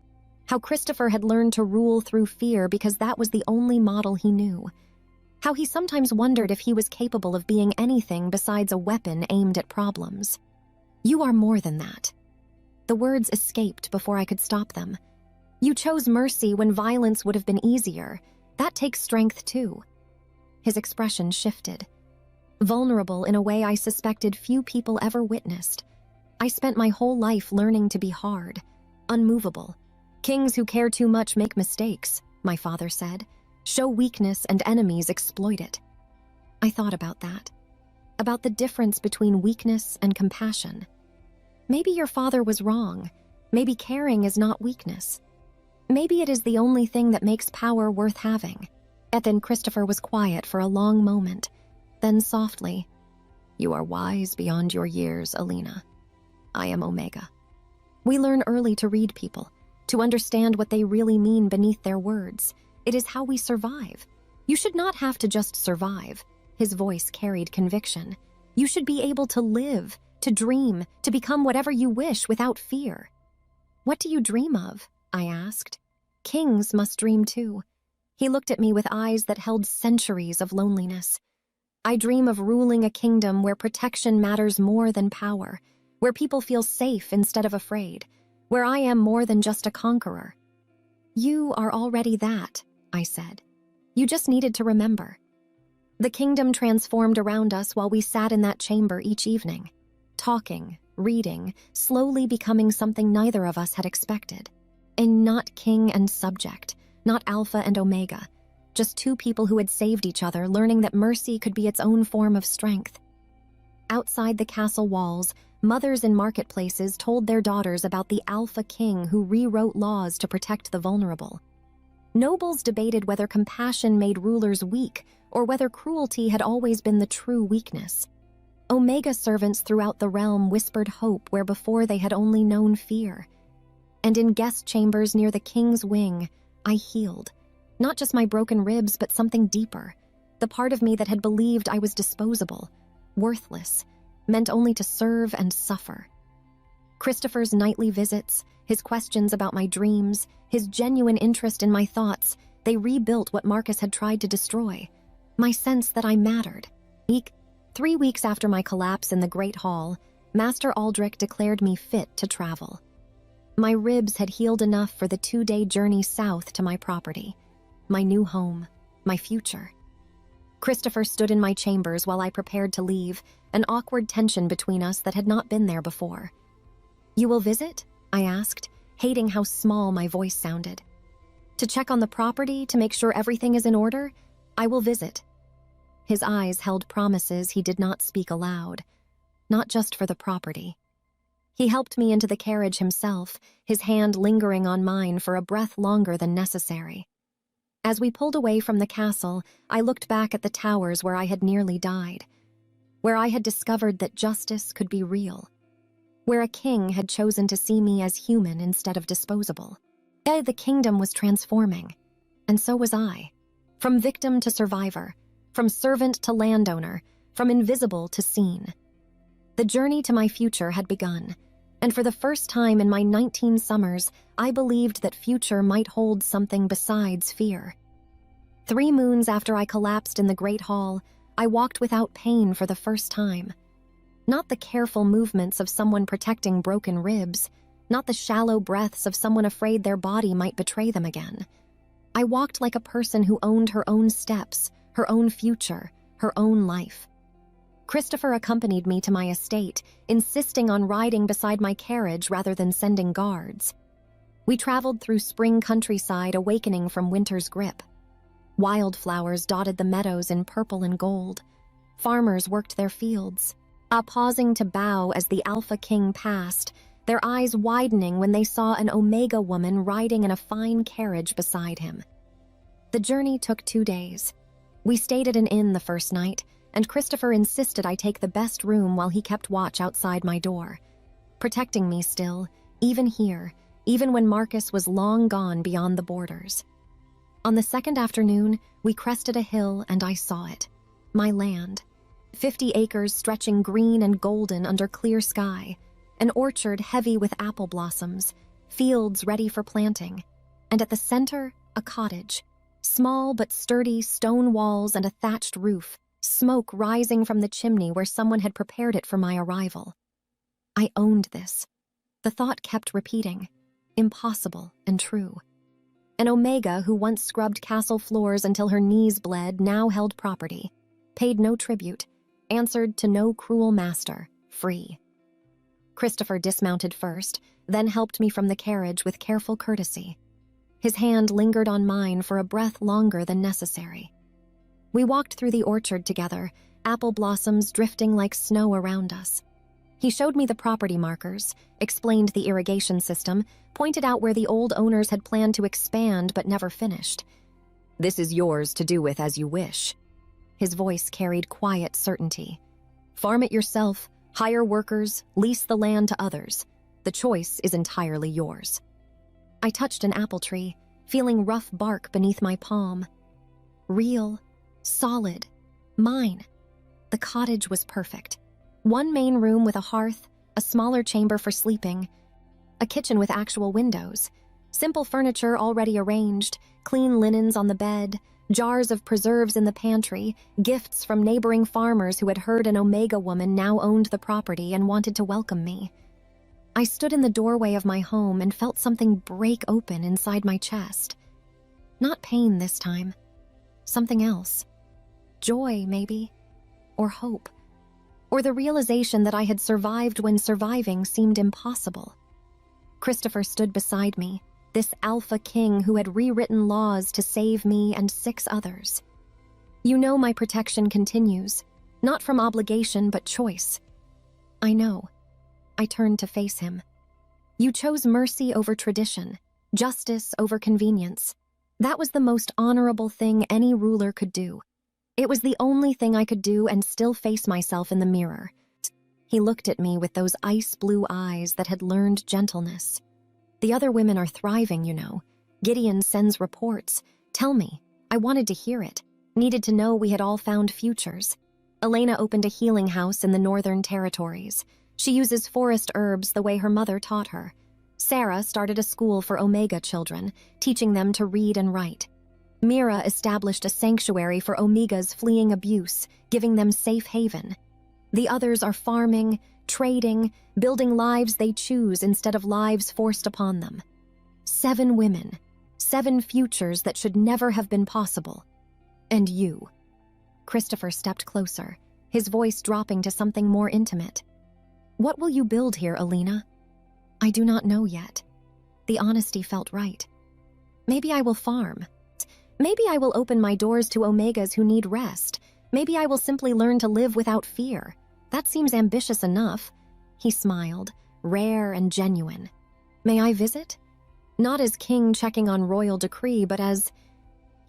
How Christopher had learned to rule through fear because that was the only model he knew. How he sometimes wondered if he was capable of being anything besides a weapon aimed at problems. You are more than that. The words escaped before I could stop them. You chose mercy when violence would have been easier. That takes strength too. His expression shifted. Vulnerable in a way I suspected few people ever witnessed. I spent my whole life learning to be hard, unmovable. Kings who care too much make mistakes, my father said. Show weakness and enemies exploit it. I thought about that. About the difference between weakness and compassion. Maybe your father was wrong. Maybe caring is not weakness. Maybe it is the only thing that makes power worth having. And then Christopher was quiet for a long moment. Then softly, You are wise beyond your years, Alina. I am Omega. We learn early to read people, to understand what they really mean beneath their words. It is how we survive. You should not have to just survive. His voice carried conviction. You should be able to live, to dream, to become whatever you wish without fear. What do you dream of? I asked. Kings must dream too. He looked at me with eyes that held centuries of loneliness. I dream of ruling a kingdom where protection matters more than power, where people feel safe instead of afraid, where I am more than just a conqueror. You are already that, I said. You just needed to remember. The kingdom transformed around us while we sat in that chamber each evening, talking, reading, slowly becoming something neither of us had expected. And not king and subject, not Alpha and Omega, just two people who had saved each other, learning that mercy could be its own form of strength. Outside the castle walls, mothers in marketplaces told their daughters about the Alpha King who rewrote laws to protect the vulnerable. Nobles debated whether compassion made rulers weak or whether cruelty had always been the true weakness. Omega servants throughout the realm whispered hope where before they had only known fear. And in guest chambers near the king's wing, I healed. Not just my broken ribs, but something deeper. The part of me that had believed I was disposable, worthless, meant only to serve and suffer. Christopher's nightly visits, his questions about my dreams, his genuine interest in my thoughts, they rebuilt what Marcus had tried to destroy. My sense that I mattered. 3 weeks after my collapse in the Great Hall, Master Aldrich declared me fit to travel. My ribs had healed enough for the 2-day journey south to my property, my new home, my future. Christopher stood in my chambers while I prepared to leave, an awkward tension between us that had not been there before. "You will visit?" I asked, hating how small my voice sounded. "To check on the property, to make sure everything is in order? I will visit." His eyes held promises he did not speak aloud, not just for the property. He helped me into the carriage himself, his hand lingering on mine for a breath longer than necessary. As we pulled away from the castle, I looked back at the towers where I had nearly died, where I had discovered that justice could be real, where a king had chosen to see me as human instead of disposable. The kingdom was transforming, and so was I. From victim to survivor, from servant to landowner, from invisible to seen. The journey to my future had begun, and for the first time in my 19 summers, I believed that future might hold something besides fear. 3 moons after I collapsed in the Great Hall, I walked without pain for the first time. Not the careful movements of someone protecting broken ribs, not the shallow breaths of someone afraid their body might betray them again. I walked like a person who owned her own steps, her own future, her own life. Christopher accompanied me to my estate, insisting on riding beside my carriage rather than sending guards. We traveled through spring countryside, awakening from winter's grip. Wildflowers dotted the meadows in purple and gold. Farmers worked their fields, pausing to bow as the Alpha King passed, their eyes widening when they saw an Omega woman riding in a fine carriage beside him. The journey took 2 days. We stayed at an inn the first night, and Christopher insisted I take the best room while he kept watch outside my door, protecting me still, even here, even when Marcus was long gone beyond the borders. On the second afternoon, we crested a hill and I saw it, my land. 50 acres stretching green and golden under clear sky, an orchard heavy with apple blossoms, fields ready for planting, and at the center, a cottage. Small but sturdy stone walls and a thatched roof, smoke rising from the chimney where someone had prepared it for my arrival. I owned this. The thought kept repeating, impossible and true. An Omega who once scrubbed castle floors until her knees bled now held property, paid no tribute, answered to no cruel master, free. Christopher dismounted first, then helped me from the carriage with careful courtesy. His hand lingered on mine for a breath longer than necessary. We walked through the orchard together, apple blossoms drifting like snow around us. He showed me the property markers, explained the irrigation system, pointed out where the old owners had planned to expand but never finished. "This is yours to do with as you wish." His voice carried quiet certainty. "Farm it yourself, hire workers, lease the land to others. The choice is entirely yours." I touched an apple tree, feeling rough bark beneath my palm. Real, solid, mine. The cottage was perfect. 1 main room with a hearth, a smaller chamber for sleeping, a kitchen with actual windows, simple furniture already arranged, clean linens on the bed, jars of preserves in the pantry, gifts from neighboring farmers who had heard an Omega woman now owned the property and wanted to welcome me. I stood in the doorway of my home and felt something break open inside my chest. Not pain this time. Something else. Joy, maybe. Or hope. Or the realization that I had survived when surviving seemed impossible. Christopher stood beside me, This alpha king who had rewritten laws to save me and 6 others. You know my protection continues, not from obligation but choice. I know. I turned to face him. You chose mercy over tradition, justice over convenience. That was the most honorable thing any ruler could do. It was the only thing I could do and still face myself in the mirror. He looked at me with those ice-blue eyes that had learned gentleness. The other women are thriving, you know. Gideon sends reports. Tell me. I wanted to hear it. Needed to know we had all found futures. Elena opened a healing house in the Northern Territories. She uses forest herbs the way her mother taught her. Sarah started a school for Omega children, teaching them to read and write. Mira established a sanctuary for Omegas fleeing abuse, giving them safe haven. The others are farming, trading, building lives they choose instead of lives forced upon them. 7 women, 7 futures that should never have been possible. And you. Christopher stepped closer, his voice dropping to something more intimate. What will you build here, Alina? I do not know yet. The honesty felt right. Maybe I will farm. Maybe I will open my doors to Omegas who need rest. Maybe I will simply learn to live without fear. That seems ambitious enough. He smiled, rare and genuine. May I visit? Not as king checking on royal decree, but as...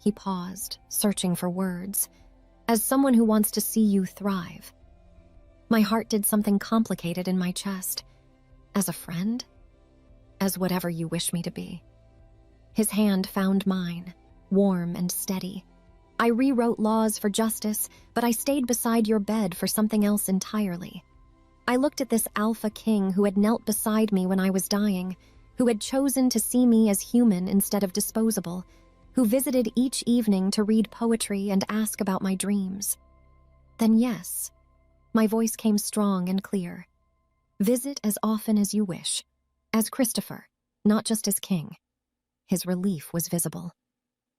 He paused, searching for words. As someone who wants to see you thrive. My heart did something complicated in my chest. As a friend? As whatever you wish me to be. His hand found mine, warm and steady. I rewrote laws for justice, but I stayed beside your bed for something else entirely. I looked at this alpha king who had knelt beside me when I was dying, who had chosen to see me as human instead of disposable, who visited each evening to read poetry and ask about my dreams. Then yes, my voice came strong and clear. Visit as often as you wish, as Christopher, not just as king. His relief was visible.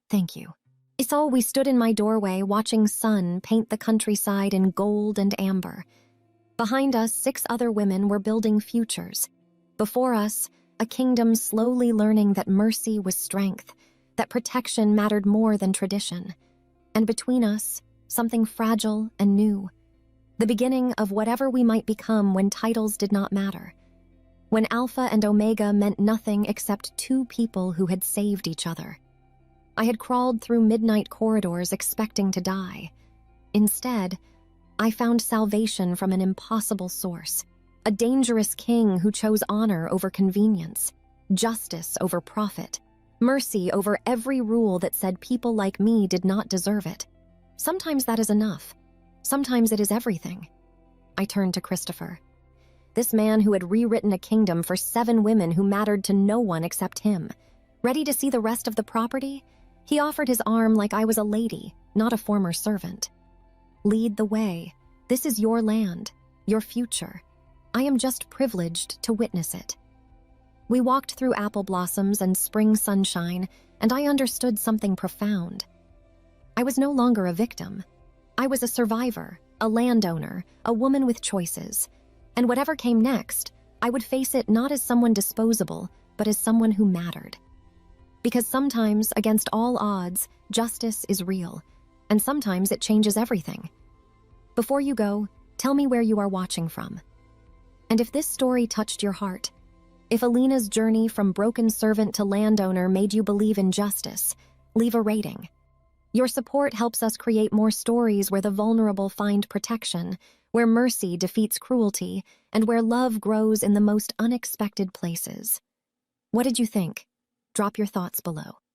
Thank you. So we stood in my doorway watching sun paint the countryside in gold and amber. Behind us, 6 other women were building futures. Before us, a kingdom slowly learning that mercy was strength, that protection mattered more than tradition. And between us, something fragile and new. The beginning of whatever we might become when titles did not matter. When Alpha and Omega meant nothing except 2 people who had saved each other. I had crawled through midnight corridors expecting to die. Instead, I found salvation from an impossible source. A dangerous king who chose honor over convenience, justice over profit, mercy over every rule that said people like me did not deserve it. Sometimes that is enough. Sometimes it is everything. I turned to Christopher. This man who had rewritten a kingdom for 7 women who mattered to no one except him. Ready to see the rest of the property? He offered his arm like I was a lady, not a former servant. Lead the way. This is your land, your future. I am just privileged to witness it. We walked through apple blossoms and spring sunshine, and I understood something profound. I was no longer a victim. I was a survivor, a landowner, a woman with choices. And whatever came next, I would face it not as someone disposable, but as someone who mattered. Because sometimes, against all odds, justice is real, and sometimes it changes everything. Before you go, tell me where you are watching from. And if this story touched your heart, if Alina's journey from broken servant to landowner made you believe in justice, leave a rating. Your support helps us create more stories where the vulnerable find protection, where mercy defeats cruelty, and where love grows in the most unexpected places. What did you think? Drop your thoughts below.